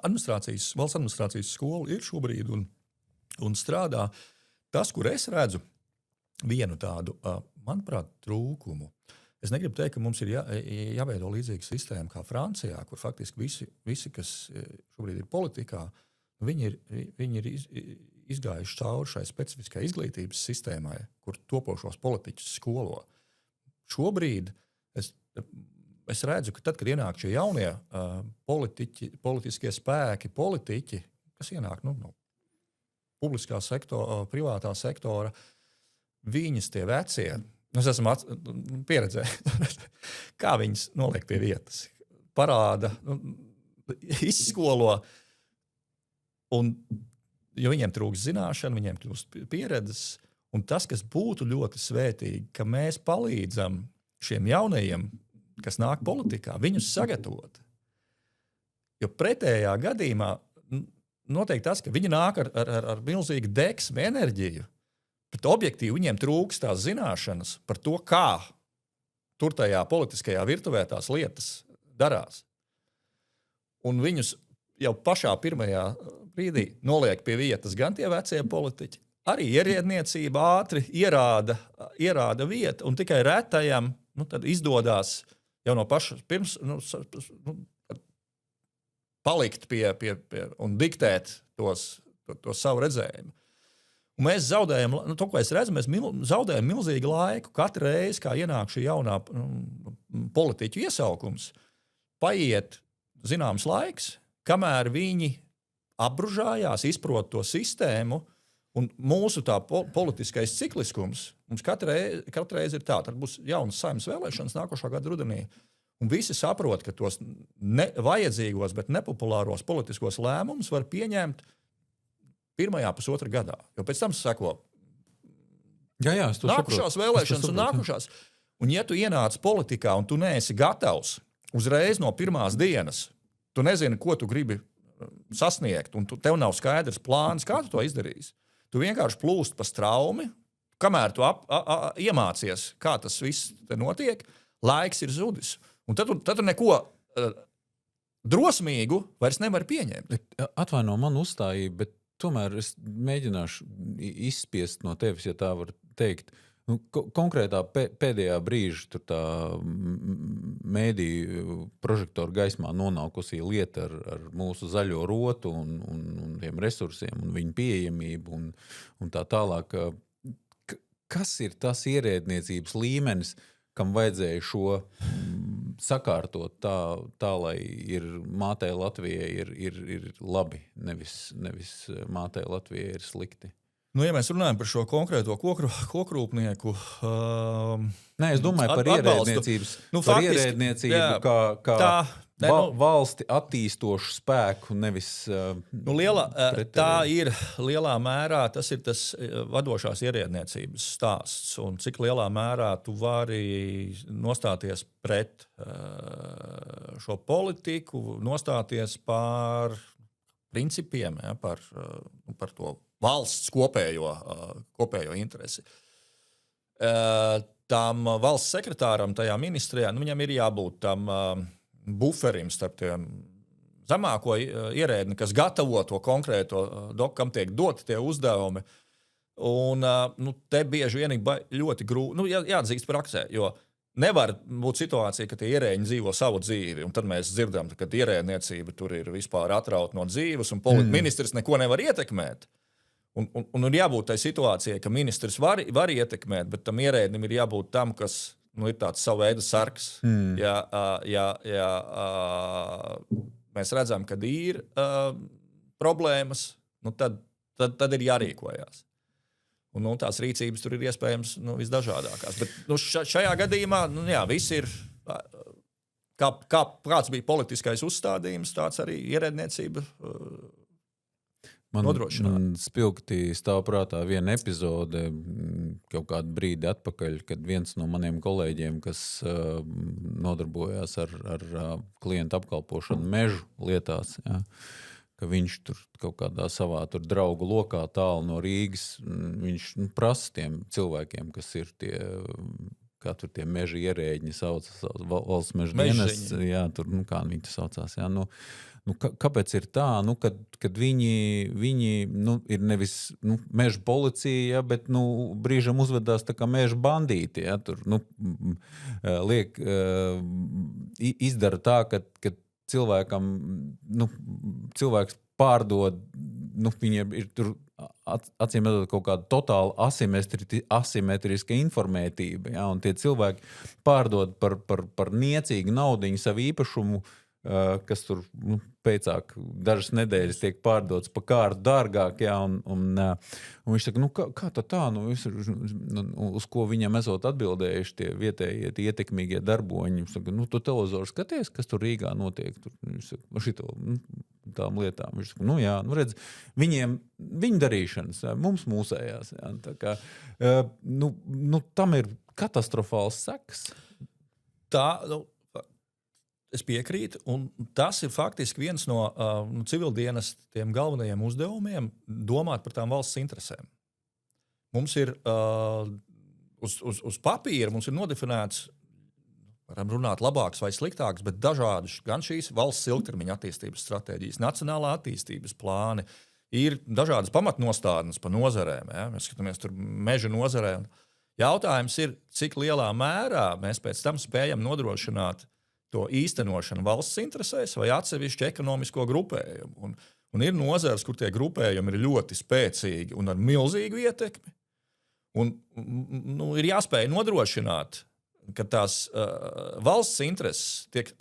Valsts administrācijas skola ir šobrīd un strādā. Tas, kur es redzu vienu tādu, manuprāt, trūkumu, es negribu teikt, ka mums ir jāveido līdzīga sistēma kā Francijā, kur faktiski visi kas šobrīd ir politikā, viņi ir izgājuši cauri šai specifiskai izglītības sistēmai, kur topošos politiķus skolo. Šobrīd es redzu, ka tad, kad ienāk šie jaunie politiskie spēki, politiķi, kas ienāk no publiskā sektora, privātā sektora, viņas tie vecie, es esmu pieredzējis, kā viņas noliek pie vietas, parāda, izskolo, jo viņiem trūks zināšana, viņiem trūks pieredzes. Un tas, kas būtu ļoti svētīgi, ka mēs palīdzam šiem jaunajiem, kas nāk politikā, viņus sagatavot. Jo pretējā gadījumā notiek tas, ka viņi nāk ar milzīgu deksmi, enerģiju, bet objektīvi viņiem trūks tās zināšanas par to, kā tur tajā politiskajā virtuvē tās lietas darās. Un viņus jau pašā pirmajā brīdī noliek pie vietas gan tie vecie politiķi, arī ierēdniecība ātri ierāda vietu, un tikai retajam tad izdodās jau no paša pirms palikt pie un diktēt to savu redzējumu. Un mēs zaudējam, to, ko es redzu, mēs zaudējam milzīgu laiku. Katru reizi, kā ienāk šī jaunā politiķu iesaukums, paiet zināms laiks, kamēr viņi apbružājās, izprot to sistēmu. Un mūsu tā politiskais cikliskums mums katru reizi ir tā. Tad būs jaunas Saeimas vēlēšanas nākošā gada rudenī. Un visi saprot, ka tos vajadzīgos, bet nepopulāros politiskos lēmumus var pieņemt pirmajā pusotra gadā. Jo pēc tam seko nākušās vēlēšanas un nākušās. Un ja tu ienāc politikā un tu neesi gatavs uzreiz no pirmās dienas, tu nezini, ko tu gribi sasniegt, un tev nav skaidrs plāns, kā tu to izdarīsi. Tu vienkārši plūst pa straumi, kamēr tu iemācies, kā tas viss te notiek, laiks ir zudis. Un tad tu neko drosmīgu vairs nevar pieņemt. Atvaino man uzstājību, bet tomēr es mēģināšu izspiest no tevis, ja tā var teikt. Konkrētā pēdējā brīža tur tā mēdīju prožektoru gaismā nonākusī lieta ar mūsu zaļo rotu un tiem resursiem un viņu pieejamību un tā tālāk. Kas ir tas ierēdniecības līmenis, kam vajadzēja šo sakārtot tā lai ir mātei Latvijai ir labi, nevis mātei Latvijai ir slikti? Ja mēs runājam par šo konkrēto kokrūpnieku, Nē, es domāju par ierēdniecību kā valsti attīstošu spēku, nevis tā ir lielā mērā, tas ir tas vadošās ierēdniecības stāsts, un cik lielā mērā tu vari nostāties pret šo politiku, nostāties par principiem, par to valsts kopējo interesi. Tam valsts sekretāram tajā ministrijā, viņam ir jābūt tam buferim starp tiem zemāko ierēdni, kas gatavo to konkrēto kam tiek doti tie uzdevumi. Un te bieži vien ļoti grūti, jāatzīst praksē, jo nevar būt situācija, ka tie ierēģi dzīvo savu dzīvi, un tad mēs dzirdam, ka ierēdniecība tur ir vispār atrauta no dzīves, un ministrs neko nevar ietekmēt. Un ir jābūt tai situācijai, ka ministrs var ietekmēt, bet tam ierēdnim ir jābūt tam, kas ir tāds savu veidu sargs. Ja mēs redzam, ka ir problēmas, tad ir jārīkojās. Un tās rīcības tur ir iespējams visdažādākās. Bet šajā gadījumā viss ir, kāds bija politiskais uzstādījums, tāds arī ierēdniecība nodrošināja. Man spilgti stāv prātā viena epizode kaut kādu brīdi atpakaļ, kad viens no maniem kolēģiem, kas nodarbojās ar klientu apkalpošanu mežu lietās, ka viņš tur kaut kādā savā draugu lokā tālu no Rīgas, viņš prasa tiem cilvēkiem, kas ir tie, kā tur tie meža ierēģi saucas, valsts meža dienas, tur, kā viņi tas saucās, kāpēc ir tā, kad viņi ir nevis meža policija, bet brīžam uzvedās tā kā meža bandīti, tur liek, izdara tā, ka cilvēks pārdod, viņiem ir tur acīm redzot kaut kāda totāla asimetriska informētība, un tie cilvēki pārdod par niecīgu naudiņu savu īpašumu, kas tur pēcāk dažas nedēļas tiek pārdots pa kārtu dārgāk, un viņš saka, kā tā, uz ko viņam esot atbildējuši tie vietējie ietekmīgie darboņi. Viņš saka, tu televizoru skaties, kas tur Rīgā notiek, viņš saka, šito, tām lietām. Viņš saka, redz, viņu darīšanas, mums mūsējās. Tā kā, tam ir katastrofāls seks. Es piekrītu, un tas ir faktiski viens no civildienas tiem galvenajiem uzdevumiem domāt par tām valsts interesēm. Mums ir uz papīra, mums ir nodefinēts, varam runāt labāks vai sliktāks, bet dažādas gan šīs valsts ilgtermiņa attīstības stratēģijas, nacionālā attīstības plāni, ir dažādas pamatnostādnes pa nozarēm. Mēs skatāmies tur meža nozarē. Jautājums ir, cik lielā mērā mēs pēc tam spējam nodrošināt to īstenošanu valsts interesēs vai atsevišķu ekonomisko grupējumu. Un ir nozars, kur tie grupējumi ir ļoti spēcīgi un ar milzīgu ietekmi. Un ir jāspēj nodrošināt, ka tās valsts intereses tiek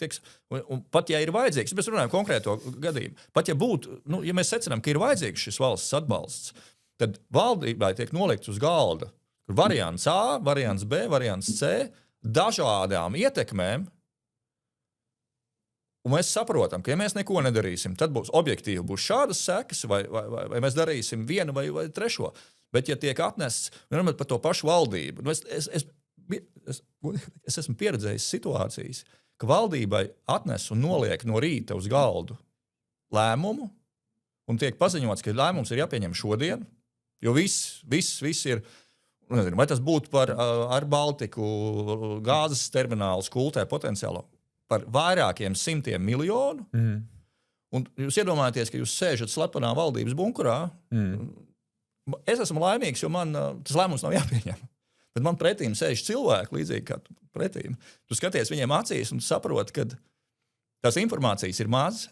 un pat ja ir vajadzīgs, mēs runājam konkrēto gadījumu, pat ja būtu, ja mēs secinām, ka ir vajadzīgs šis valsts atbalsts, tad valdībai tiek nolikts uz galda variants A, variants B, variants C, dažādām ietekmēm. Un mēs saprotam, ka ja mēs neko nedarīsim, tad būs objektīvi būs šādas sekas, vai mēs darīsim vienu vai trešo. Bet ja tiek atnests, runājot par to pašu valdību, es esmu pieredzējis situācijas, ka valdībai atnes un noliek no rīta uz galdu lēmumu, un tiek paziņots, ka lēmums ir jāpieņem šodien, jo viss ir, nezinu, vai tas būtu par ar Baltiku gāzes terminālu skultē potenciālo, par vairākiem 100 miljonu. Un jūs iedomājaties, ka jūs sēžat slepenā valdības bunkurā. Es esmu laimīgs, jo man tas lēmums nav jāpieņem. Bet man pretīm sēž cilvēki, līdzīgi kā pretīm. Tu skaties viņiem acīs un saproti, ka tās informācijas ir maz.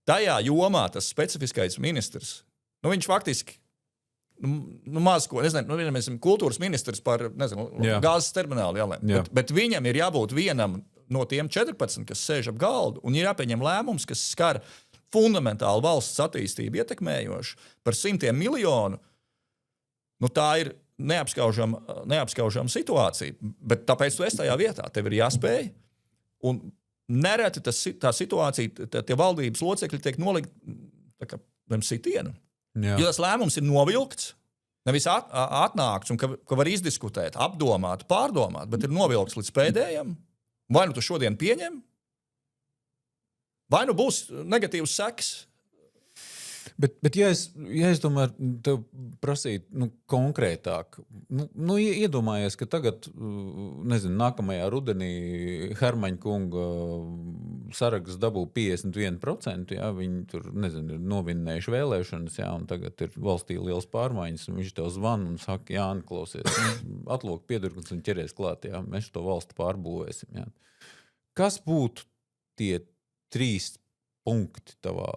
Tajā jomā tas specifiskais ministrs, viņš faktiski maz ko, nezinu, kultūras ministrs par, gāzes terminālu jālēm. Bet viņam ir jābūt vienam no tiem 14, kas sēž ap galdu, un ir jāpieņem lēmums, kas skar fundamentāli valsts attīstību ietekmējoši par 100 miljonu. Tā ir neapskaužama situācija, bet tāpēc tu esi tajā vietā, tev ir jāspēj. Un nereti tā situācija, tie valdības locekļi tiek nolikt tā kā sitienu. Jo tas lēmums ir novilkts, nevis atnākts, un ka var izdiskutēt, apdomāt, pārdomāt, bet ir novilkts līdz pēdējam. Vai tu šodien pieņem, vai būs negatīvs seks. Bet ja es domāju, tev prasīt konkrētāk, iedomājies, ka tagad, nākamajā rudenī Hermaņa kunga saraksts dabū 51%, viņi tur, ir novinnējuši vēlēšanas, un tagad ir valstī liels pārmaiņas, un viņš tev zvana un saka, Jāni, klausies, atlūk piedurknes un ķeries klāt, mēs to valsti pārbūvēsim. Kas būtu tie 3 punkti tavā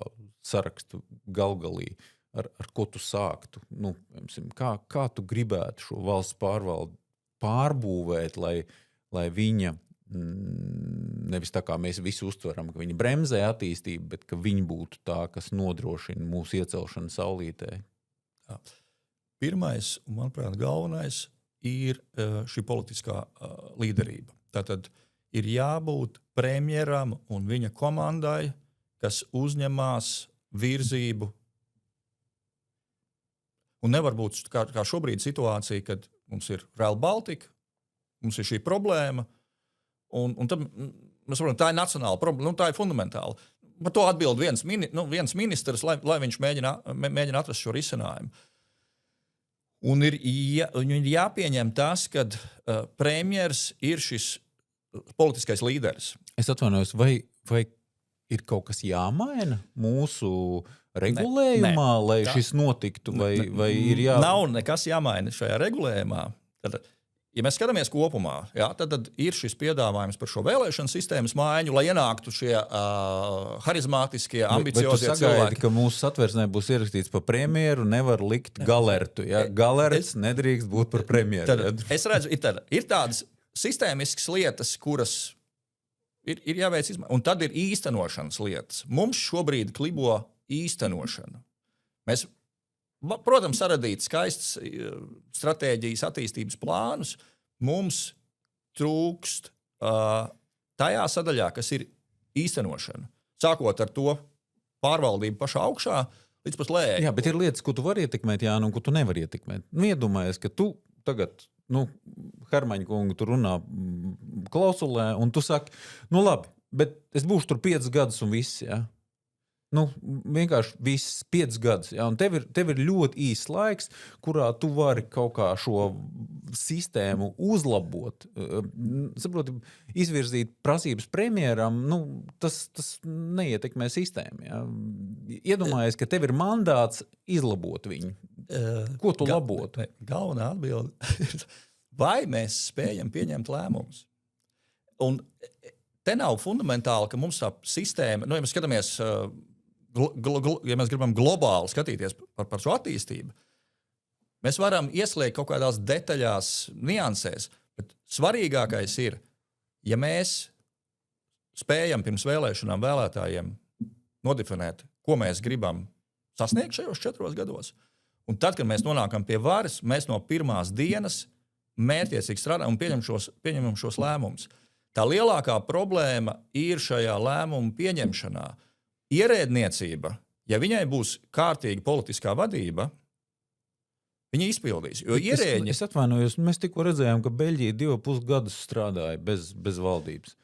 sarakstu galgalī, ar ko tu sāktu? Kā tu gribētu šo valsts pārvaldi pārbūvēt, lai viņa, nevis tā kā mēs visi uztveram, ka viņa bremzē attīstību, bet ka viņa būtu tā, kas nodrošina mūsu iecelšanu saulītē? pirmais un, manuprāt, galvenais ir šī politiskā līderība. Tātad ir jābūt premjeram un viņa komandai, kas uzņemās virzību. Un nevar būt kā šobrīd situācija, kad mums ir Rail Baltica, mums ir šī problēma, un tad, mēs varam, tā ir nacionāla problēma, tā ir fundamentāla. Par to atbild viens ministrs, lai viņš mēģina atrast šo risinājumu. Un ir jāpieņem tas, ka premjers ir šis politiskais līderis. Es atvainojos, vai ir kaut kas jāmaina mūsu regulējumā, lai šis notiktu? Vai ir Nav nekas jāmaina šajā regulējumā. Tad, ja mēs skatāmies kopumā, tad ir šis piedāvājums par šo vēlēšanu sistēmas maiņu, lai ienāktu šie harizmātiskie, ambiciozie cilvēki. Ka mūsu satversmē būs ierakstīts par premjeru, nevar likt galertu. Ja? Galerts nedrīkst būt par premjeru. Es redzu, ir tādas sistēmiskas lietas, kuras ir jāveic izmaiņas. Un tad ir īstenošanas lietas. Mums šobrīd klibo īstenošana. Mēs, protams, saradīt skaistas stratēģijas attīstības plānus. Mums trūkst tajā sadaļā, kas ir īstenošana. Sākot ar to pārvaldību pašā augšā līdz pat lejai. Jā, bet ir lietas, ko tu vari ietekmēt, un ko tu nevari ietekmēt. Iedomājies, ka tu tagad Hermaņa kungu tur runā klausulē, un tu saki, labi, bet es būšu tur 5 gadus un viss, vienkārši viss 5 gadus, un tev ir ļoti īsts laiks, kurā tu vari kaut kā šo sistēmu uzlabot. Saproti, izvirzīt prasības premjeram, tas neietekmē sistēmu. Iedomājies, ka tev ir mandāts izlabot viņu. Ko tu labotu? Galvenā atbilde ir, vai mēs spējam pieņemt lēmumus. Un te nav fundamentāli, ka mums tā sistēma, ja mēs skatāmies, ja mēs gribam globāli skatīties par šo attīstību, mēs varam ieslēgt kaut kādās detaļās, niansēs, bet svarīgākais ir, ja mēs spējam pirms vēlēšanām vēlētājiem nodefinēt, ko mēs gribam sasniegt šajos 4 gados. Un tad, kad mēs nonākam pie varas, mēs no pirmās dienas mērķiecīgi strādājam un pieņemam šos lēmumus. Tā lielākā problēma ir šajā lēmumu pieņemšanā. Ierēdniecība, ja viņai būs kārtīga politiskā vadība, viņa izpildīs. Jo ierēģi... Es atvainojos, mēs tikko redzējām, ka Beļģija 2,5 gadus strādāja bez valdības.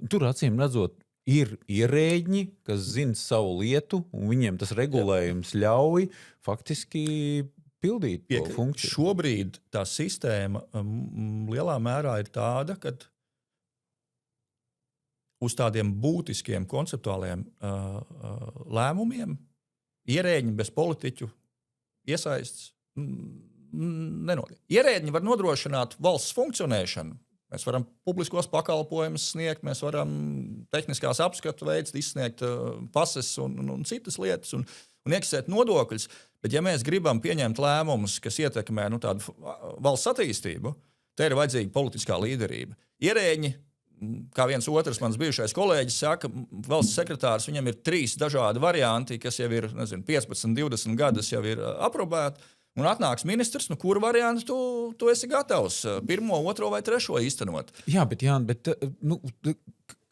Tur acīm redzot, ir ierēģi, kas zina savu lietu, un viņiem tas regulējums ļauj faktiski pildīt to funkciju. Šobrīd tā sistēma lielā mērā ir tāda, ka uz tādiem būtiskiem konceptuāliem lēmumiem ierēģi bez politiķu iesaists nenotiek. Ierēģi var nodrošināt valsts funkcionēšanu. Mēs varam publiskos pakalpojumus sniegt, mēs varam tehniskās apskatu veids, izsniegt pases un citas lietas un iekasēt nodokļus. Bet ja mēs gribam pieņemt lēmumus, kas ietekmē tādu valsts attīstību, te ir vajadzīga politiskā līderība. Ierēģi, kā viens otrs mans bijušais kolēģis saka, valsts sekretārs, viņam ir 3 dažādi varianti, kas jau ir 15, 20 gadus jau ir aprobēti. Un atnāks ministrs, kuru variantu tu esi gatavs 1., 2. vai 3. īstenot. Jā, bet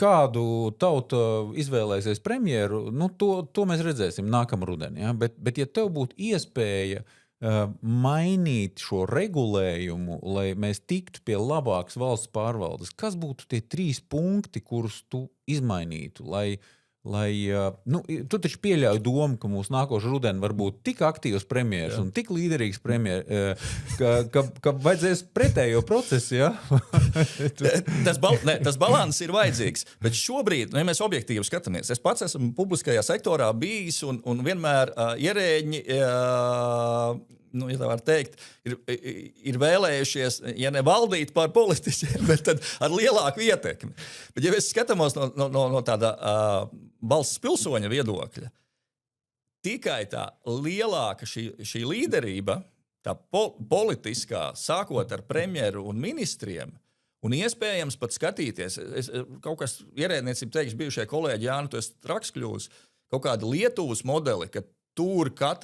kādu tauta izvēlēsies premjeru, to mēs redzēsim nākamā rudenī. Ja? Bet ja tev būtu iespēja mainīt šo regulējumu, lai mēs tiktu pie labākas valsts pārvaldes, kas būtu tie 3 punkti, kurus tu izmainītu, lai tu taču pieļauj domu, ka mūsu nākošu rudeni var būt tik aktīvs premjers un tik līderīgs premjers, ka vajadzēs pretējo procesu, ja? Tas balans ir vajadzīgs, bet šobrīd, ja mēs objektīvi skatāmies, es pats esmu publiskajā sektorā bijis un vienmēr ierēģi, ja tā var teikt, ir vēlējušies, ja ne valdīt pār politiķiem, bet tad ar lielāku ietekmi. Bet ja mēs skatāmies no tāda valsts pilsoņa viedokļa, tikai tā lielāka šī līderība, tā politiskā, sākot ar premjeru un ministriem, un iespējams pat skatīties, kaut kas ierēdniecība teiks bijušie kolēģi, tu esi traks kļūs, kaut kāda Lietuvas modeli, ka tur kad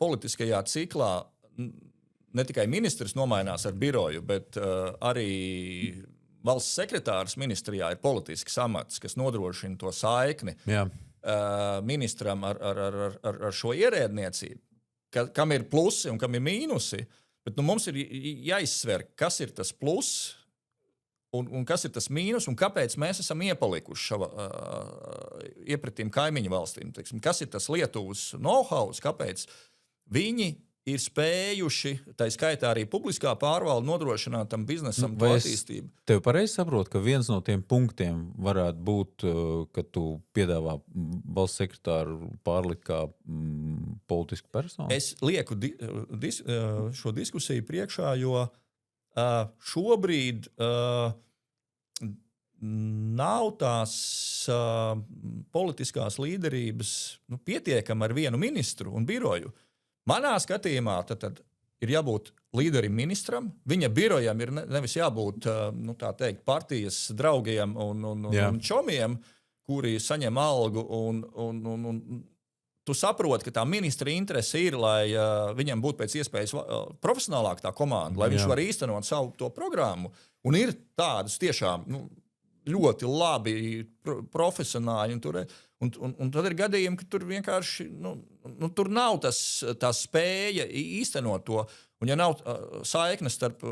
politiskajā ciklā ne tikai ministrs nomainās ar biroju, bet arī valsts sekretārs ministrijā ir politisks amats, kas nodrošina to saikni ministram ar šo ierēdniecību, kam ir plusi un kam ir mīnusi. Bet mums ir jāizsver, kas ir tas pluss un kas ir tas mīnus, un kāpēc mēs esam iepalikuši iepratīm kaimiņu valstīm. Teiksim, kas ir tas Lietuvas know-how, kāpēc viņi ir spējuši, tā skaitā arī publiskā pārvalde, nodrošināt tam biznesam to attīstību. Tev pareizi saprot, ka viens no tiem punktiem varētu būt, ka tu piedāvā valsts sekretāru pārlikt kā politisku personu? Es lieku šo diskusiju priekšā, jo šobrīd nav tās politiskās līderības pietiekami ar vienu ministru un biroju. Manā skatījumā tad ir jābūt līderim ministram, viņa birojam ir nevis jābūt tā teikt, partijas draugiem un čomiem, kuri saņem algu, un tu saproti, ka tā ministra interese ir, lai viņam būtu pēc iespējas profesionālāk tā komanda, lai viņš var īstenot savu to programmu. Un ir tādas tiešām ļoti labi profesionāļi. Un tad ir gadījumi, ka tur vienkārši tur nav tā spēja īstenot to. Un ja nav saiknes starp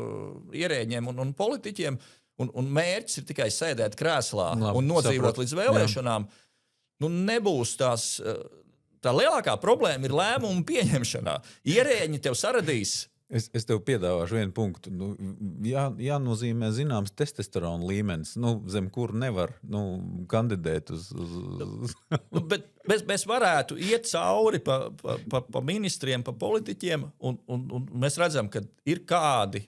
ierēģiem un politiķiem, un mērķis ir tikai sēdēt krēslā un nodzīvot līdz vēlēšanām, nebūs tās. Tā lielākā problēma ir lēmumu pieņemšanā. Ierēģi tev saradīs. Es tev piedāvāšu vienu punktu. Jānozīmē zināms testosterona līmenis, zem kur nevar kandidēt uz... Bet mēs varētu iet cauri pa ministriem, pa politiķiem, un mēs redzam, ka ir kādi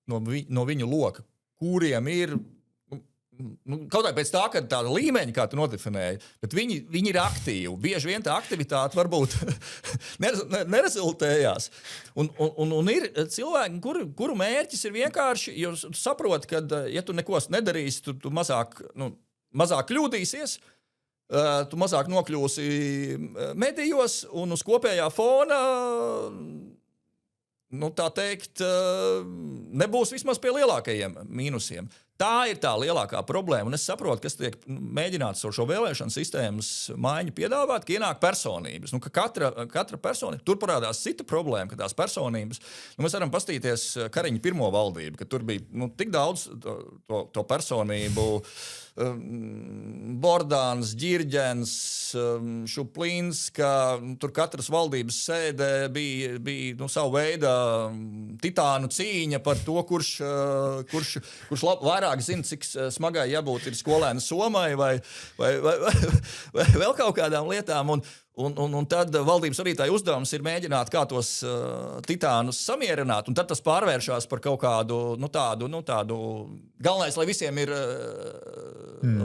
no viņu loka, kuriem ir... Kaut kā pēc tā, ka tāda līmeņa, kā tu nodefinēji, bet viņi ir aktīvi. Bieži vien tā aktivitāte varbūt nerezultējās. Un ir cilvēki, kuru mērķis ir vienkārši, jo tu saproti, ka ja tu neko nedarīsi, tu mazāk kļūdīsies, tu mazāk nokļūsi medijos un uz kopējā fona, tā teikt, nebūs vismaz pie lielākajiem mīnusiem. Tā ir tā lielākā problēma, un es saprotu, kas tiek mēģināts ar šo vēlēšanu sistēmas maiņu piedāvāt, ka ienāk personības. Ka katra personība, tur parādās cita problēma, ka tās personības, mēs varam pastīties Kariņa pirmo valdību, ka tur bija tik daudz to personību, Bordāns, Ģirģens, Šuplīns, ka tur katras valdības sēdē bija savu veidu titānu cīņa par to, kurš vairāk zina, cik smagai jābūt ir skolēna Somai vai vēl kaut kādām lietām. Un tad valdības vadītāja uzdevums ir mēģināt kā tos titānus samierināt, un tad tas pārvēršās par kaut kādu tādu galvenais, lai visiem ir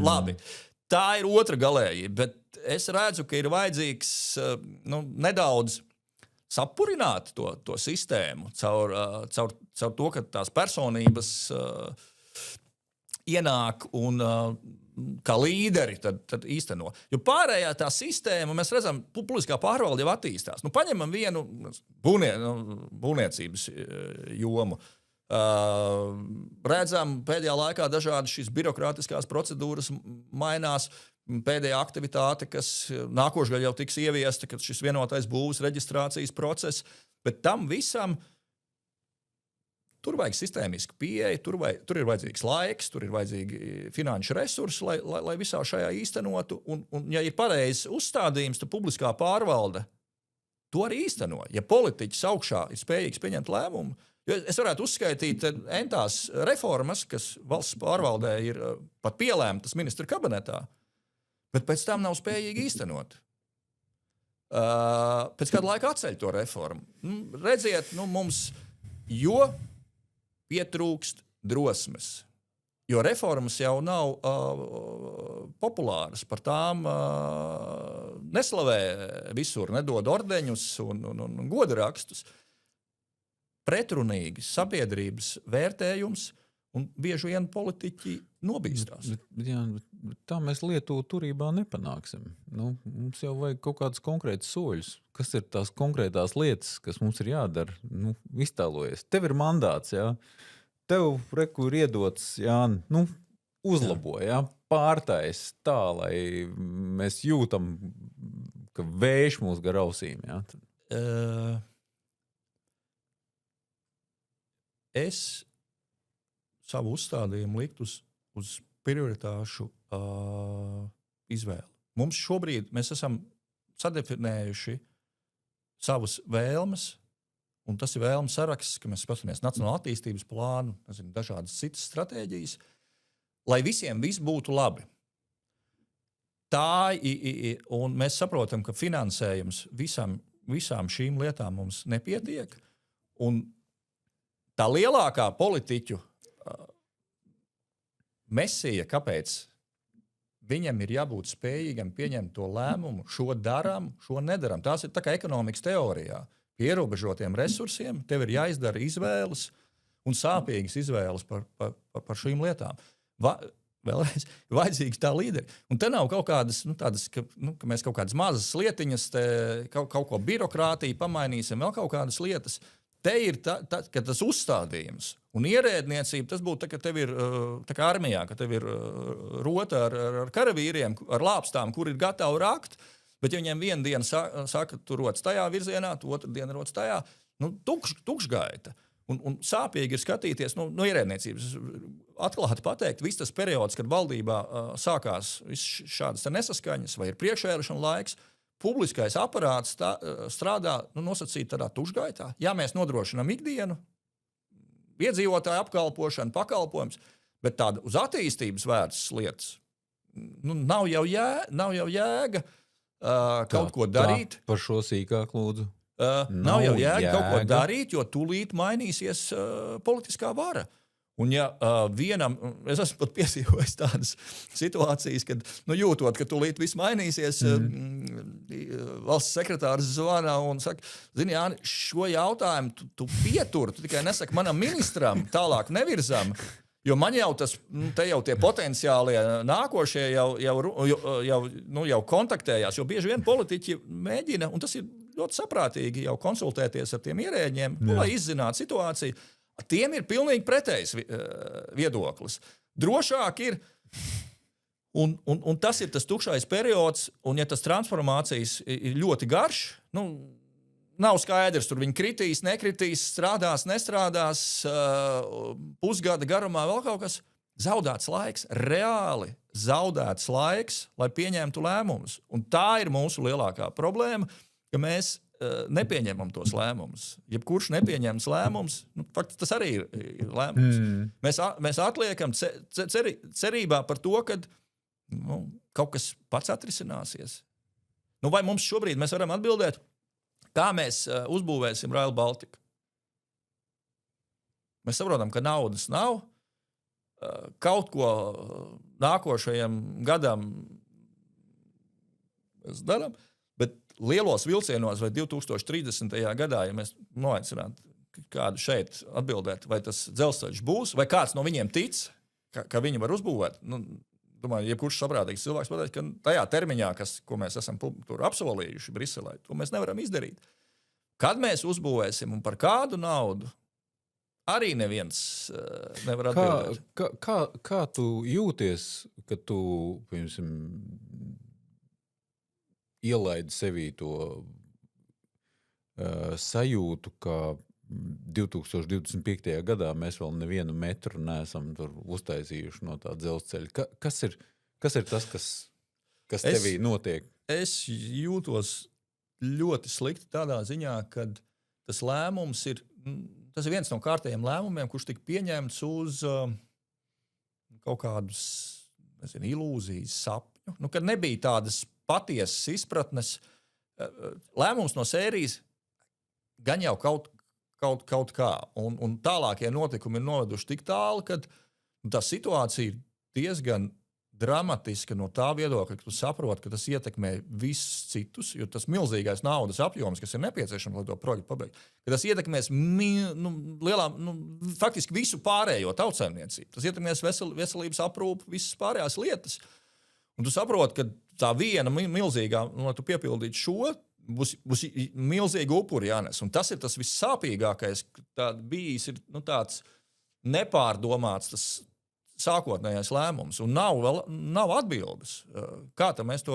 labi. Tā ir otra galējība, bet es redzu, ka ir vajadzīgs nedaudz sapurināt to sistēmu caur to, ka tās personības ienāk un kā līderi tad īsteno. Jo pārējā tā sistēma, mēs redzam, publiskā pārvalde jau attīstās. Paņemam vienu būvniecības jomu. Redzam, pēdējā laikā dažādi šīs birokrātiskās procedūras mainās. Pēdējā aktivitāte, kas nākošgad jau tiks ieviesta, kad šis vienotais būvs reģistrācijas process, bet tam visam tur vajag sistēmisku pieeju, tur ir vajadzīgs laiks, tur ir vajadzīgi finanšu resursi, lai visā šajā īstenotu. Un ja ir pareizs uzstādījums, tad publiskā pārvalde to arī īsteno. Ja politiķis augšā ir spējīgs pieņemt lēmumu, jo es varētu uzskaitīt entās reformas, kas valsts pārvaldē ir pat pielēmtas ministra kabinetā, bet pēc tam nav spējīgi īstenot. Pēc kāda laika atceļ to reformu. Redziet, mums pietrūkst drosmes, jo reformas jau nav populāras, par tām neslavē visur, nedod ordeņus un godarakstus. Pretrunīgi sabiedrības vērtējums, un bieži vien politiķi nobīstās. Bet tā mēs Lietuvu turībā nepanāksim. Mums jau vajag kaut kādus konkrētus soļus. Kas ir tās konkrētās lietas, kas mums ir jādara? Iztēlojies. Tev ir mandāts, jā. Tev reku ir iedots, Jāni, uzlabo, jā. Pārtais tā, lai mēs jūtam, ka vējš mūs gar ausīm, jā. Es savu uzstādījumu likt uz prioritāšu izvēli. Mums šobrīd mēs esam sadefinējuši savas vēlmes, un tas ir vēlmes saraksts, ka mēs skatāmies nacionālo attīstības plānu, dažādas citas stratēģijas, lai visiem viss būtu labi. Un mēs saprotam, ka finansējums visām šīm lietām mums nepietiek, un tā lielākā politiķu mesija, kāpēc viņam ir jābūt spējīgam pieņemt to lēmumu, šo darām, šo nedaram. Tās ir tā kā ekonomikas teorijā. Pie ierobežotiem resursiem tev ir jāizdara izvēles un sāpīgas izvēles par šīm lietām. Vēlreiz vajadzīgs tā līderi. Un te nav kaut kādas, tādas, ka mēs kaut kādas mazas lietiņas, kaut ko birokrātiju pamainīsim, vēl kaut kādas lietas. Te ir ka tas uzstādījums un ierēdniecība, tas būtu tā, ka tev ir tā kā armijā, ka tev ir rota ar karavīriem, ar lāpstām, kur ir gatavi rakt, bet ja viņiem vienu dienu saka, tu roc tajā virzienā, tu otru dienu roc tajā, tukšgaita. Un sāpīgi ir skatīties, no ierēdniecības atklāti pateikt, viss tas periods, kad valdībā sākās šādas nesaskaņas vai ir priekšvēlēšana laiks, publiskais aparāts strādā nosacīt tādā tušgaitā. Jā, mēs nodrošinām ikdienu, iedzīvotāju apkalpošanu, pakalpojums, bet tāda uz attīstības vērstas lietas nav jau jēga kaut ko darīt. Par šo sīkāk lūdzu. Nav jau jēga kaut ko darīt, jo tūlīt mainīsies politiskā vara. Un ja es esmu pat piedzīvojis tādas situācijas, kad jūtot, ka tūlīt viss mainīsies, valsts sekretārs zvana un saka, zini, Jāni, šo jautājumu tu pietur, tu tikai nesaki manam ministram, tālāk nevirzam, jo man jau te jau tie potenciālie nākošie jau kontaktējās, jo bieži vien politiķi mēģina, un tas ir ļoti saprātīgi jau konsultēties ar tiem ierēģiem, lai izzinātu situāciju. Tiem ir pilnīgi pretējs viedoklis. Drošāk ir, un tas ir tas tukšais periods, un ja tas transformācijas ir ļoti garš, nav skaidrs, tur viņi kritīs, nekritīs, strādās, nestrādās, pusgada garumā vēl kaut kas. Zaudēts laiks, reāli zaudēts laiks, lai pieņemtu lēmumus. Un tā ir mūsu lielākā problēma, ka mēs nepieņemam tos lēmumus. Jebkurš nepieņems lēmums, faktiski tas arī ir lēmums. Mēs atliekam cerībā par to, ka kaut kas pats atrisināsies. Vai mums šobrīd mēs varam atbildēt, kā mēs uzbūvēsim Rail Baltiku? Mēs saprotam, ka naudas nav, kaut ko nākošajam gadam mēs darām, bet lielos vilcienos vai 2030. gadā, ja mēs noaicinātu kādu šeit atbildēt, vai tas dzelzceļš būs, vai kāds no viņiem tic, ka viņi var uzbūvēt, domāju, jebkurš saprātīgs cilvēks pateiks, ka tajā termiņā, ko mēs esam tur apsolījuši Briselē, to mēs nevaram izdarīt. Kad mēs uzbūvēsim un par kādu naudu, arī neviens nevar atbildēt. Kā tu jūties, kad tu, piemēram, ielaidi sevī to sajūtu, ka 2025. gadā mēs vēl nevienu metru neesam tur uztaisījuši no tā dzelzceļa. Kas ir tas, kas tevī notiek? Es jūtos ļoti slikti tādā ziņā, ka tas lēmums tas ir viens no kārtējiem lēmumiem, kurš tika pieņemts uz kaut kādus, ilūzijas, sapņu. Kad nebija tādas patiesas izpratnes, lēmums no sērijas gan jau kaut kā. Un tālākie notikumi ir noveduši tik tālu, ka tā situācija ir dramatiska no tā viedokļa, ka tu saproti, ka tas ietekmē visus citus, jo tas milzīgais naudas apjoms, kas ir nepieciešams, lai to projektu pabeigtu, ka tas ietekmēs faktiski visu pārējo tautsaimniecību. Tas ietekmēs veselības aprūpi, visas pārējās lietas. Un tu saproti, ka tā viena milzīgā, lai tu piepildītu šo, būs milzīgi upuri jānes. Un tas ir tas vissāpīgākais, ka bijis ir tāds nepārdomāts tas sākotnējais lēmums, un nav atbildes. Kā tad mēs to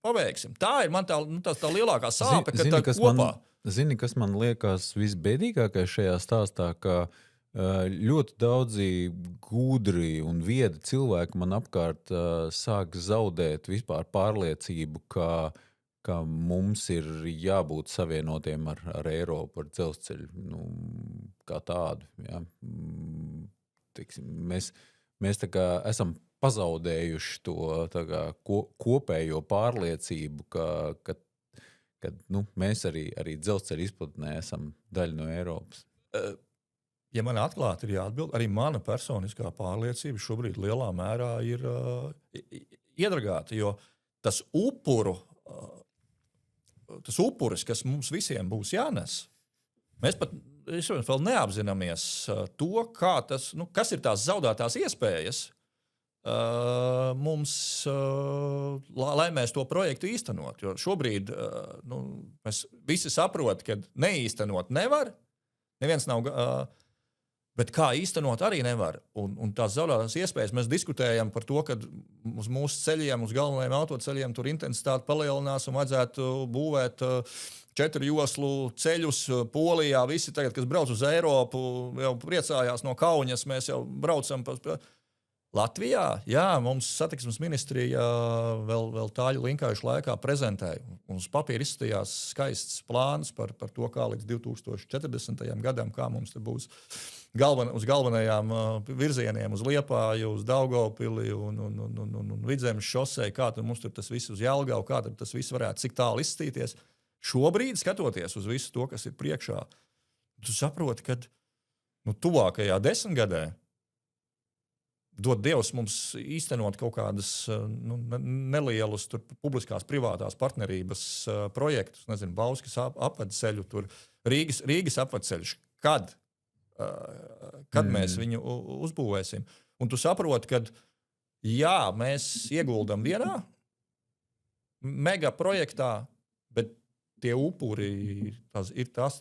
paveiksim? Tā ir man tā lielākā sāpe, ka tā kopā. Zini, kas man liekas visbēdīgākais šajā stāstā, ka ļoti daudzi gudri un viedi cilvēki man apkārt sāk zaudēt vispār pārliecību, ka mums ir jābūt savienotiem ar Eiropu, ar dzelzceļu, kā tādu. Ja. Mēs tā kā esam pazaudējuši to tā kā kopējo pārliecību, ka mēs arī dzelzceļa izplatnē esam daļa no Eiropas. Ja man atklāti ir jāatbild, arī mana personiskā pārliecība šobrīd lielā mērā ir iedragāta, jo tas upuris, kas mums visiem būs jānes, mēs pat vēl neapzināmies to, kā tas, kas ir tās zaudētās iespējas mums, lai mēs to projektu īstenot. Jo šobrīd mēs visi saprotam, ka neīstenot nevar, neviens nav, bet kā īstenot arī nevar. Un tās zaudētās iespējas mēs diskutējam par to, ka uz mūsu ceļiem, uz galvenajiem autoceļiem tur intensitāte palielinās un vajadzētu būvēt 4 joslu ceļus Polijā. Visi tagad, kas brauc uz Eiropu, jau priecājās no Kaunas, mēs jau braucam Latvijā. Jā, mums satiksmes ministrija vēl Tāļu Linkaišu laikā prezentēja. Uz papīra izskatījās skaists plāns par to, kā līdz 2040. gadam, kā mums te būs uz galvenajām virzieniem, uz Liepāju, uz Daugavpili un Vidzemes šosei, kā tad mums tur tas viss uz Jelgavu, kā tad tas viss varētu cik tālu izstīties. Šobrīd, skatoties uz visu to, kas ir priekšā, tu saproti, ka tuvākajā 10 gadē dod Dievs mums īstenot kaut kādas nelielas publiskās privātās partnerības projektus, nezinu, Bauskas apvedceļu, tur Rīgas apvedceļš. Kad mēs viņu uzbūvēsim? Un tu saproti, ka jā, mēs ieguldam vienā mega projektā, bet tie upuri ir tās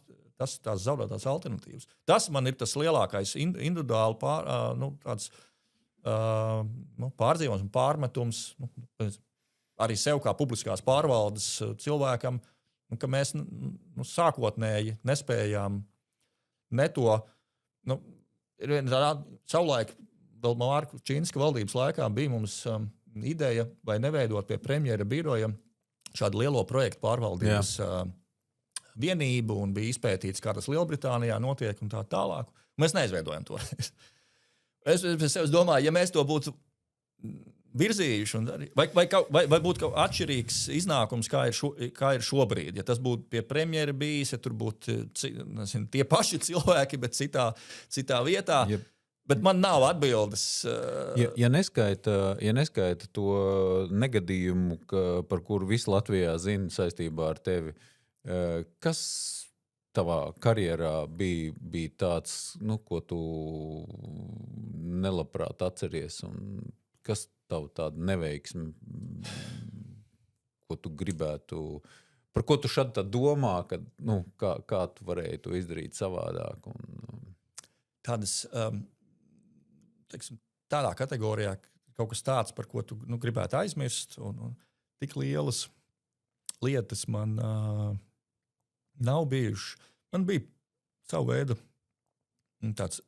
zaudētās alternatīvas. Tas man ir tas lielākais individuāli pārdzīvojums un pārmetums arī sev kā publiskās pārvaldes cilvēkam, ka mēs sākotnēji nespējām ne to. Ir viena tāda savulaik, vēl Mārku Čīnska valdības laikā bija mums ideja, vai neveidot pie premjera biroja šādu lielo projektu pārvaldības vienību, un bija izpētīts, kā tas Lielbritānijā notiek un tā tālāk. Mēs neizveidojam to. Es domāju, ja mēs to būtu virzījuši, vai būtu kaut atšķirīgs iznākums, kā ir šobrīd. Ja tas būtu pie premjera bijis, ja tur būtu tie paši cilvēki, bet citā vietā. Yep. Bet man nav atbildes. Ja neskaita to negadījumu, par kuru visi Latvijā zina saistībā ar tevi, kas tavā karjerā bija tāds, ko tu nelabprāt atceries, un kas tavu tādu neveiksmi, ko tu gribētu, par ko tu šad tā domā, ka, kā tu varēji to izdarīt savādāk? Tādas... tādā kategorijā kaut kas tāds, par ko tu gribētu aizmirst, un tik lielas lietas man nav bijušas. Man bija savu veidu tāds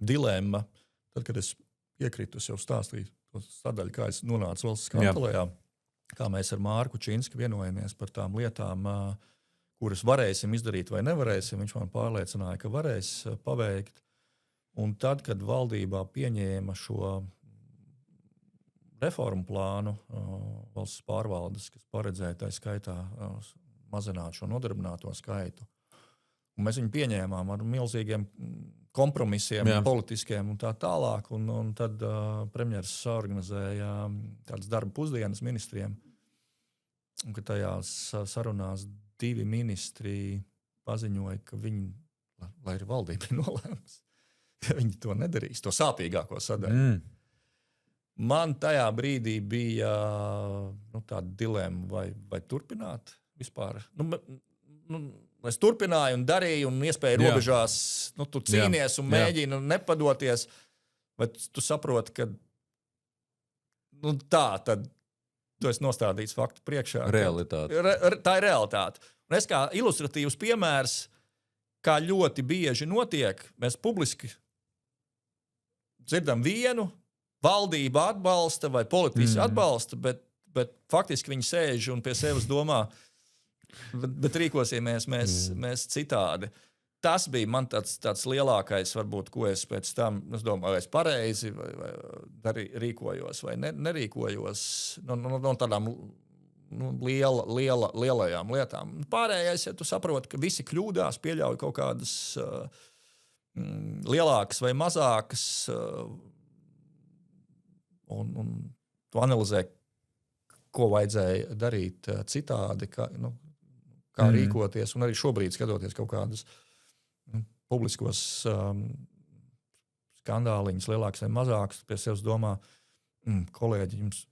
dilemma, tad, kad es iekritu, jau stāstīju to sadaļu, kā es nonācu valsts kancelējā, kā mēs ar Mārku Čīnsku vienojamies par tām lietām, kuras varēsim izdarīt vai nevarēsim. Viņš man pārliecināja, ka varēs paveikt. Un tad, kad valdībā pieņēma šo reformu plānu valsts pārvaldes, kas paredzēja tā skaitā mazināt šo nodarbināto skaitu, un mēs viņu pieņēmām ar milzīgiem kompromisiem, politiskiem un tā tālāk. Un tad premjeras organizēja tādas darba pusdienas ministriem, un ka tajās sarunās 2 ministri paziņoja, ka viņi, lai ir valdība nolēmusi, ka viņi to nedarīs, to sāpīgāko sadaļu. Man tajā brīdī bija tāda dilemma, vai turpināt vispār. Es turpināju un darīju, un iespēju robežās, tu cīnies un mēģini nepadoties, vai tu saproti, ka tad tu esi nostādīts faktu priekšā. Realitāte. Tā ir realitāte. Un es kā ilustratīvs piemērs, kā ļoti bieži notiek, mēs publiski dzirdam vienu, valdība atbalsta vai politiski atbalsta, bet faktiski viņi sēž un pie sevis domā, bet rīkosimies mēs citādi. Tas bija man tāds lielākais, varbūt, ko es pēc tam, es domāju, vai es pareizi vai rīkojos vai nerīkojos no tādām lielajām lietām. Pārējais, ja tu saproti, ka visi kļūdās, pieļauj kaut kādas lielākas vai mazākas, un tu analizē, ko vajadzēja darīt citādi, kā rīkoties, un arī šobrīd skatoties kaut kādas publiskos skandāliņus, lielāks vai mazāks, pie sevis domā, kolēģi, jums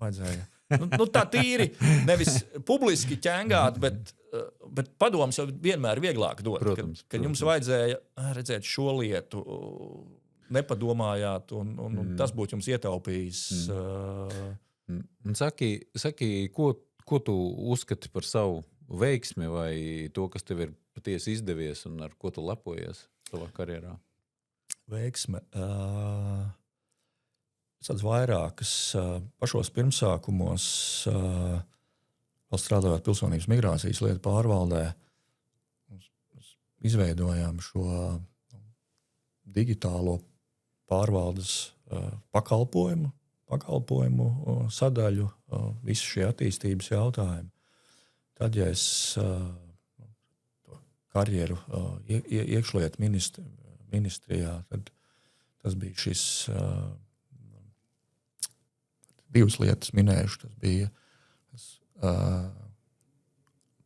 vajadzēja. Tā tīri, nevis publiski ķengāt, bet padoms jau vienmēr vieglāk dot. Protams. Kad jums vajadzēja redzēt šo lietu, nepadomājāt, un tas būtu jums ietaupījis. Saki, ko tu uzskati par savu veiksmi vai to, kas tev ir patiesi izdevies un ar ko tu lepojies savā karjerā? Veiksme. Tāds vairākas pašos pirmsākumos, vēl strādājot pilsonības migrācijas lietu pārvaldē, izveidojām šo digitālo pārvaldes pakalpojumu sadaļu, visu šie attīstības jautājumi. Tad, ja es karjeru iekšlietu ministrijā, tad tas bija šis 2 lietas minējuši. Tas bija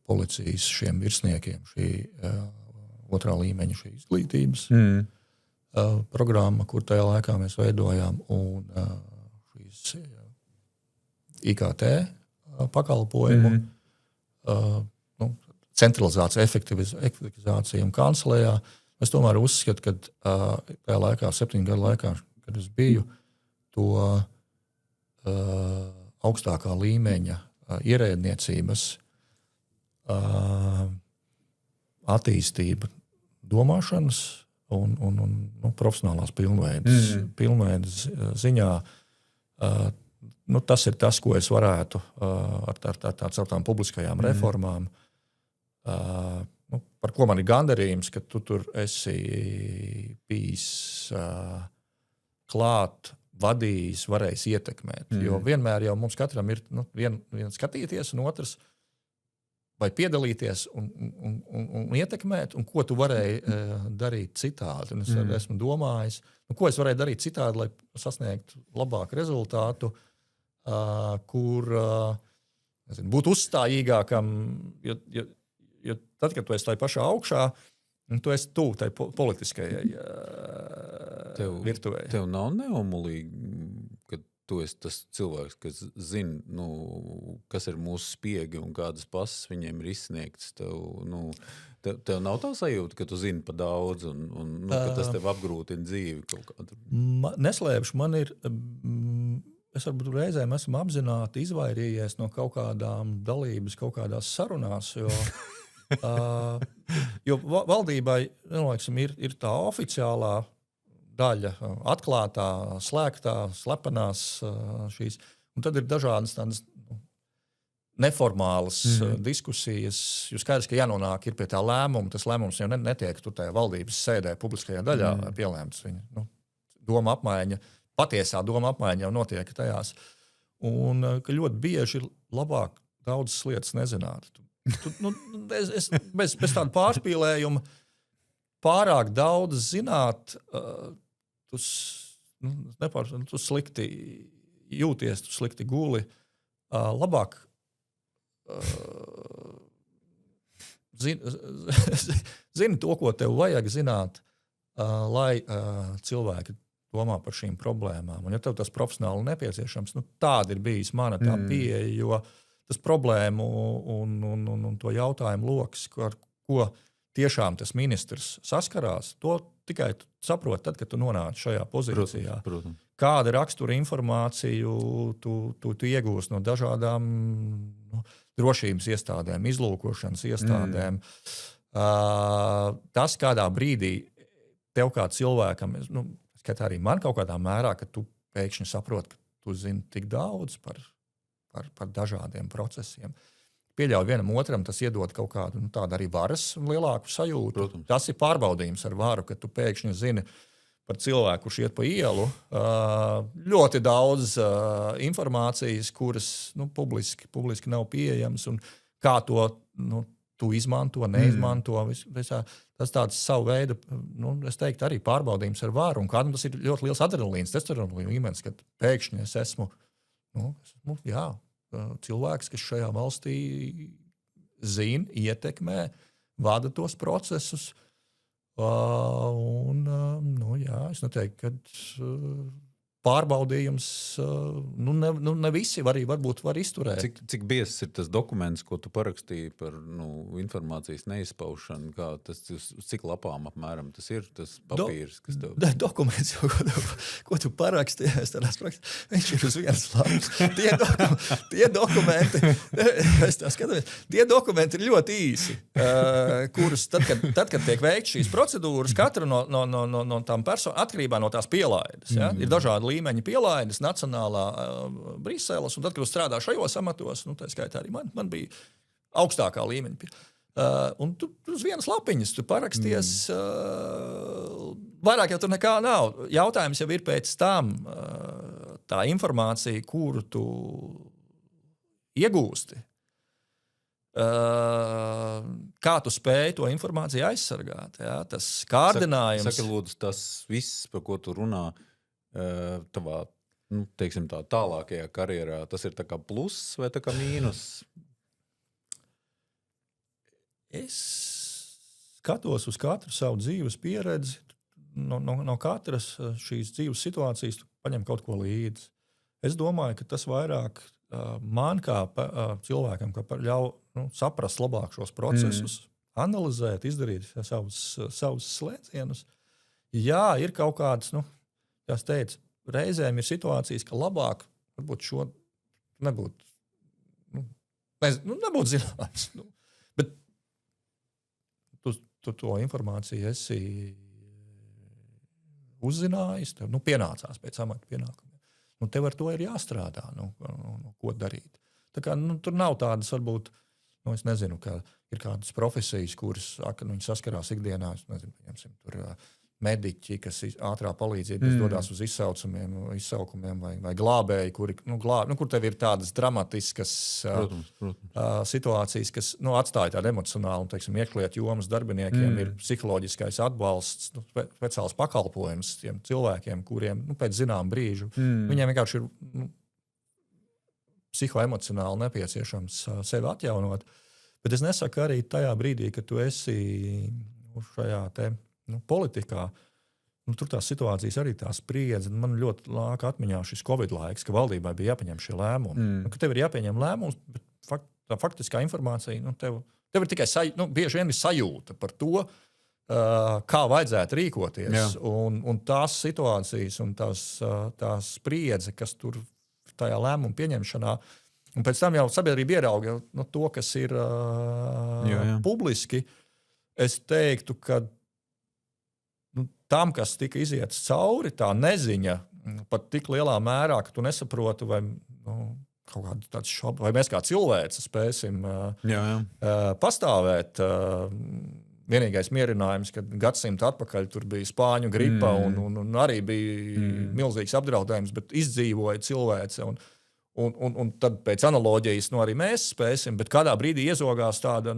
policijas šiem virsniekiem, šī 2. līmeņa šī izglītības programma, kur tajā laikā mēs veidojām, un šīs IKT pakalpojumu, centralizācija, efektivizācija un kancelējā. Es tomēr uzskatu, ka tajā laikā, 7 gadu laikā, kad es biju, to augstākā līmeņa ierēdniecības attīstība domāšanas un profesionālās pilnveidas ziņā. Tas ir tas, ko es varētu ar tādām publiskajām reformām, par ko man ir gandarījums, ka tu tur esi bijis klāt, vadījis, varējis ietekmēt. Jo vienmēr jau mums katram ir viens skatīties, un otrs vai piedalīties un ietekmēt, un ko tu varēji darīt citādi. Un es esmu domājis, ko es varēju darīt citādi, lai sasniegtu labāku rezultātu, kur būt uzstājīgākam, jo tad, kad tu esi tai pašā augšā, tu esi tuvu tai politiskajai virtuvei. Tev nav neomulīgi, ka tu esi tas cilvēks, kas zina, kas ir mūsu spiegi un kādas pasas viņiem ir izsniegtas. Tev nav tā sajūta, ka tu zini pa daudz un ka tas tev apgrūtina dzīvi kaut kādu? Neslēpšu, man ir... Es varbūt reizēm esmu apzināti izvairījies no kaut kādām dalības, kaut kādās sarunās, jo valdībai, ir tā oficiālā daļa, atklātā, slēgtā, slepenās šīs, un tad ir dažādas tādas neformālas diskusijas, jo skaidrs, ka jānonāk ir pie tā lēmuma, tas lēmums jau netiek tur tajā valdības sēdē, publiskajā daļā pielēmts viņa, doma apmaiņa, patiesā doma apmaiņa jau notiek tajās. Un ka ļoti bieži ir labāk daudzas lietas nezināt. Es bez tāda pārspīlējuma pārāk daudz zināt, tu slikti jūties, tu slikti guli. Labāk zini to, ko tev vajag zināt, lai cilvēki domā par šīm problēmām. Un, ja tev tas profesionāli nepieciešams, tāda ir bijis mana tā pieeja, jo tas problēmu un to jautājumu loks, ar ko tiešām tas ministrs saskarās, to tikai saproti tad, kad tu nonāc šajā pozīcijā. Protams. Kāda rakstura informāciju tu iegūsi no dažādām drošības iestādēm, izlūkošanas iestādēm. Tas kādā brīdī tev kā cilvēkam, skat arī man kaut kādā mērā, ka tu pēkšņi saproti, ka tu zini tik daudz par dažādiem procesiem. Pieļauj vienam otram, tas iedod kaut kādu tādu arī varas lielāku sajūtu. Protams. Tas ir pārbaudījums ar varu, ka tu pēkšņi zini par cilvēku, kurš iet pa ielu, ļoti daudz informācijas, kuras publiski nav pieejamas, un kā to tu izmanto, neizmanto. Tas tāds savu veidu, es teiktu, arī pārbaudījums ar varu, un kādam tas ir ļoti liels adrenalīns, testosterona līmenis, kad pēkšņi es esmu cilvēks, kas šajā valstī zina, ietekmē, vada tos procesus. Es neteiktu, ka pārbaudījums ne visi varbūt var izturēt. Cik biezs ir tas dokuments, ko tu parakstīji par informācijas neizpaušanu? Cik lapām apmēram tas ir, tas papīrs, kas tev... Dokuments, ko tu parakstīji, viņš ir uz vienas lapas. Tie dokumenti ir ļoti īsi, kurus tad, kad tiek veikts šīs procedūras, katra no tām personām atkarībā no tās pielaides. Ja? Ir dažādi līmeņa pielaides, nacionālā Briseles, un tad, kad strādā šajos amatos, tā skaitā arī man bija augstākā līmeņa. Un tu uz vienas lapiņas tu paraksties, vairāk jau tur nekā nav. Jautājums jau ir pēc tam tā informācija, kuru tu iegūsti. Kā tu spēj to informāciju aizsargāt? Ja? Tas kārdinājums... Saki, lūdzu, tas viss, par ko tu runā, tavā, teiksim tā, tālākajā karjerā, tas ir tā kā pluss vai tā kā mīnus? Es skatos uz katru savu dzīves pieredzi, no katras šīs dzīves situācijas tu paņem kaut ko līdzi. Es domāju, ka tas vairāk man kā cilvēkam ļauj saprast labāk šos procesus, analizēt, izdarīt savus slēdzienus. Jā, ir kaut kādas, kā es teicu, reizēm ir situācijas, ka labāk varbūt šo nebūtu zināms. Bet tu to informāciju esi uzzinājis, tev pienācās pēc amata pienākumiem. Tev ar to ir jāstrādā, ko darīt. Tā kā, tur nav tādas, varbūt, es nezinu, ka ir kādas profesijas, kuras viņi saskarās ikdienā, es nezinu, pieņemsim, tur mediķi, kas ātrā palīdzība dodas uz izsaukumiem vai glābēji, kur tev ir tādas dramatiskas situācijas, kas atstāja tādu emocionālu, iekšlietu jomas darbiniekiem, ir psiholoģiskais atbalsts, speciāls pakalpojums tiem cilvēkiem, kuriem pēc zinām brīžu viņiem vienkārši ir psihoemocionāli nepieciešams sevi atjaunot. Bet es nesaku arī tajā brīdī, kad tu esi šajā politikā, tur tās situācijas arī tā spriedze. Man ļoti lāk atmiņā šis Covid laiks, ka valdībai bija jāpieņem šie lēmumi. Ka tev ir jāpieņem lēmums, bet tā faktiskā informācija, tev ir tikai bieži vien ir sajūta par to, kā vajadzētu rīkoties. Un tās situācijas un tās spriedze, kas tur tajā lēmuma pieņemšanā, un pēc tam jau sabiedrība ierauga to, kas ir publiski, es teiktu, ka tam, kas tika iziets cauri, tā neziņa pat tik lielā mērā, ka tu nesaproti, vai kaut kādu tādu šobu, vai mēs kā cilvēci spēsim pastāvēt. Vienīgais mierinājums, ka gadsimtu atpakaļ tur bija spāņu gripa un arī bija milzīgs apdraudējums, bet izdzīvoja cilvēce. Un tad pēc analoģijas arī mēs spēsim, bet kādā brīdī iezogās tāda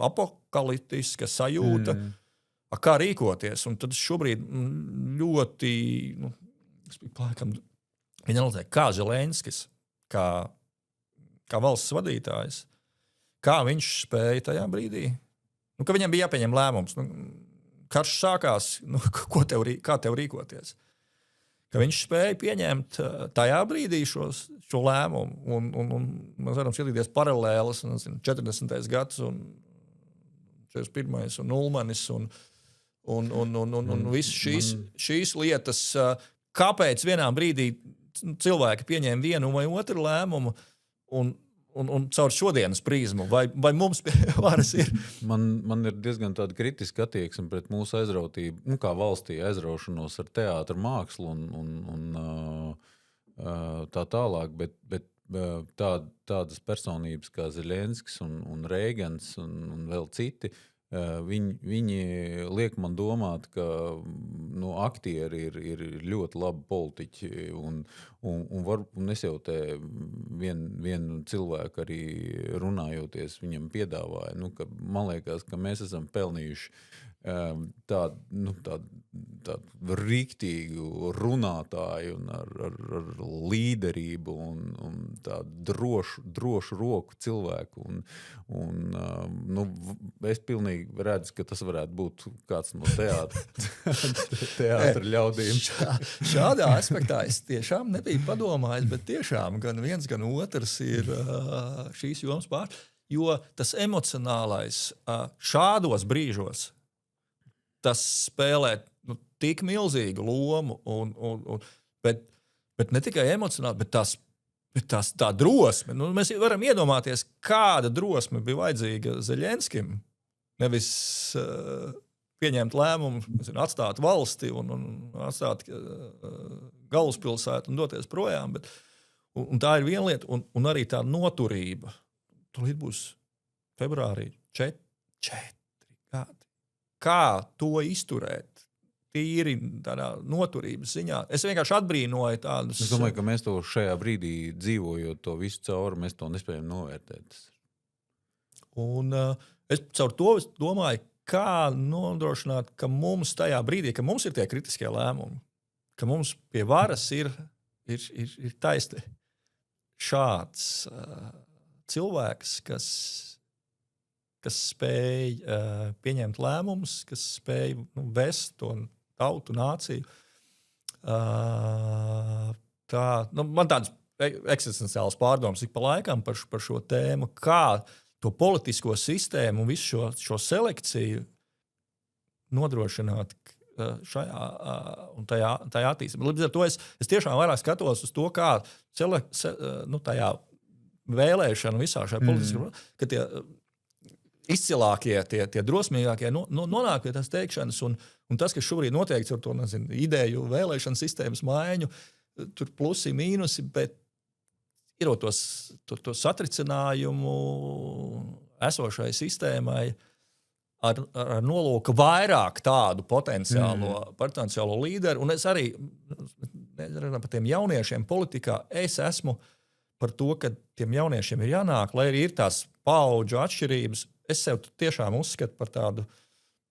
apokaliptiska sajūta, kā rīkoties. Un tad šobrīd ļoti analizēju, kā Zelenskis, kā valsts vadītājs, kā viņš spēja tajā brīdī, ka viņam bija jāpieņem lēmums. Karš sākās, kā tev rīkoties? Ka viņš spēja pieņemt tajā brīdī šo lēmumu. Un mēs varam skatīties paralēlas, 40. gads un 41. un Ulmanis un visas šīs lietas. Kāpēc vienā brīdī cilvēki pieņēma vienu vai otru lēmumu un caur šodienas prizmu? Vai mums pie varas ir? Man ir diezgan tāda kritiska attieksme pret mūsu aizrautību, kā valstī aizraušanos ar teātra mākslu un tā tālāk, bet tādas personības kā Zelenskis un Reigans un vēl citi, viņi liek man domāt, ka aktieri ir ļoti labi politiķi un es jau te vienu cilvēku arī runājoties viņam piedāvāju, ka man liekas, ka mēs esam pelnījuši tādu rīktīgu runātāju un ar līderību un tādu drošu roku cilvēku. Es pilnīgi redzu, ka tas varētu būt kāds no teātra ļaudīm. Šādā aspektā es tiešām nebiju padomājis, bet tiešām gan viens, gan otrs ir šīs jomas pār, jo tas emocionālais šādos brīžos tas spēlē tik milzīgu lomu, bet ne tikai emocionāli, bet tā drosme. Mēs varam iedomāties, kāda drosme bija vajadzīga Zeļenskim. Nevis pieņemt lēmumu, atstāt valsti un atstāt galvaspilsētu un doties projām. Un tā ir viena lieta, un arī tā noturība. Tūlīt būs februārī 4 gadi. Kā to izturēt? Tīri tādā noturības ziņā. Es vienkārši atbrīnoju tādus. Es domāju, ka mēs to šajā brīdī dzīvojot to visu cauri, mēs to nespējam novērtēt. Un es caur to domāju, kā nodrošināt, ka mums tajā brīdī, ka mums ir tie kritiskie lēmumi, ka mums pie varas ir taisni šāds cilvēks, kas spēj pieņemt lēmumus, kas spēj vest to tautu, nāciju. Man tāds eksistenciāls pārdoms ik pa laikam par šo tēmu, kā to politisko sistēmu un visu šo selekciju nodrošināt šajā un tajā attīstībā. Līdz ar to es tiešām vairāk skatos uz to, kā tajā vēlēšana visā šajā politiskā, ka tie izcilākie, tie drosmīgākie nonāk pie tās teikšanas, un tas, kas šobrīd notiek ar to ideju vēlēšanu sistēmas maiņu, tur plusi, mīnusi, bet ir to satricinājumu esošai sistēmai ar nolūku vairāk tādu potenciālo līderu. Un es arī par tiem jauniešiem politikā, es esmu par to, ka tiem jauniešiem ir jānāk, lai arī ir tās paudžu atšķirības. Es sev tiešām uzskatu par tādu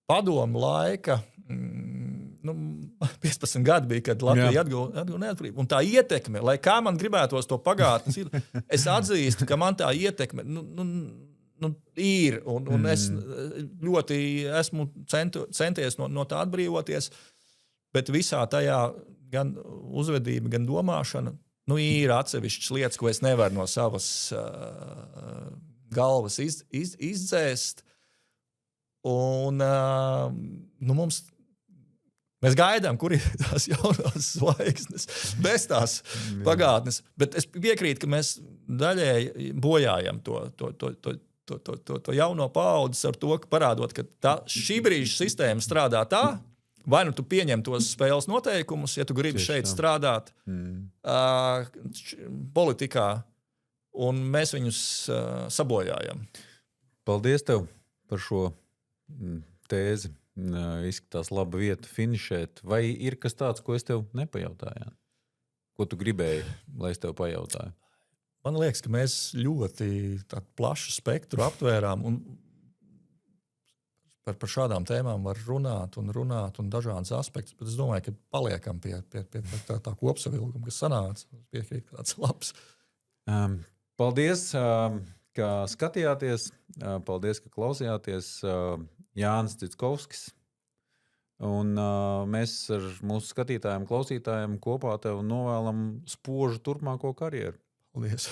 padomu laika, 15 gadi bija, kad Latvija atguva neatkarību. Un tā ietekme, lai kā man gribētos to pagātnes, es atzīstu, ka man tā ietekme ir, un es ļoti esmu centies no tā atbrīvoties, bet visā tajā gan uzvedība, gan domāšana, ir atsevišķas lietas, ko es nevaru no savas galvas izdzēst. Un mēs gaidām, kur ir tās jaunās zvaigznes, bez tās pagātnes. Bet es piekrītu, ka mēs daļēji bojājam to jauno paudzi ar to, ka parādot, ka šī brīža sistēma strādā tā, vai nu tu pieņem tos spēles noteikumus, ja tu gribi šeit strādāt politikā, un mēs viņus sabojājam. Paldies tev par šo tēzi. Izskatās laba vieta finišēt. Vai ir kas tāds, ko es tev nepajautāju? Ko tu gribēji, lai es tev pajautāju? Man liekas, ka mēs ļoti plašu spektru aptvērām. Un par šādām tēmām var runāt un dažādas aspektus, bet es domāju, ka paliekam pie tā kopsavilkuma, kas sanāca. Piekrīt, tāds labs. Paldies, ka skatījāties. Paldies, ka klausījāties. Jānis Citskovskis. Un mēs ar mūsu skatītājiem, klausītājiem kopā tev novēlam spožu turpmāko karjeru. Paldies!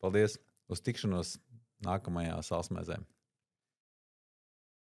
Paldies! Uz tikšanos nākamajā Sālsmēzē.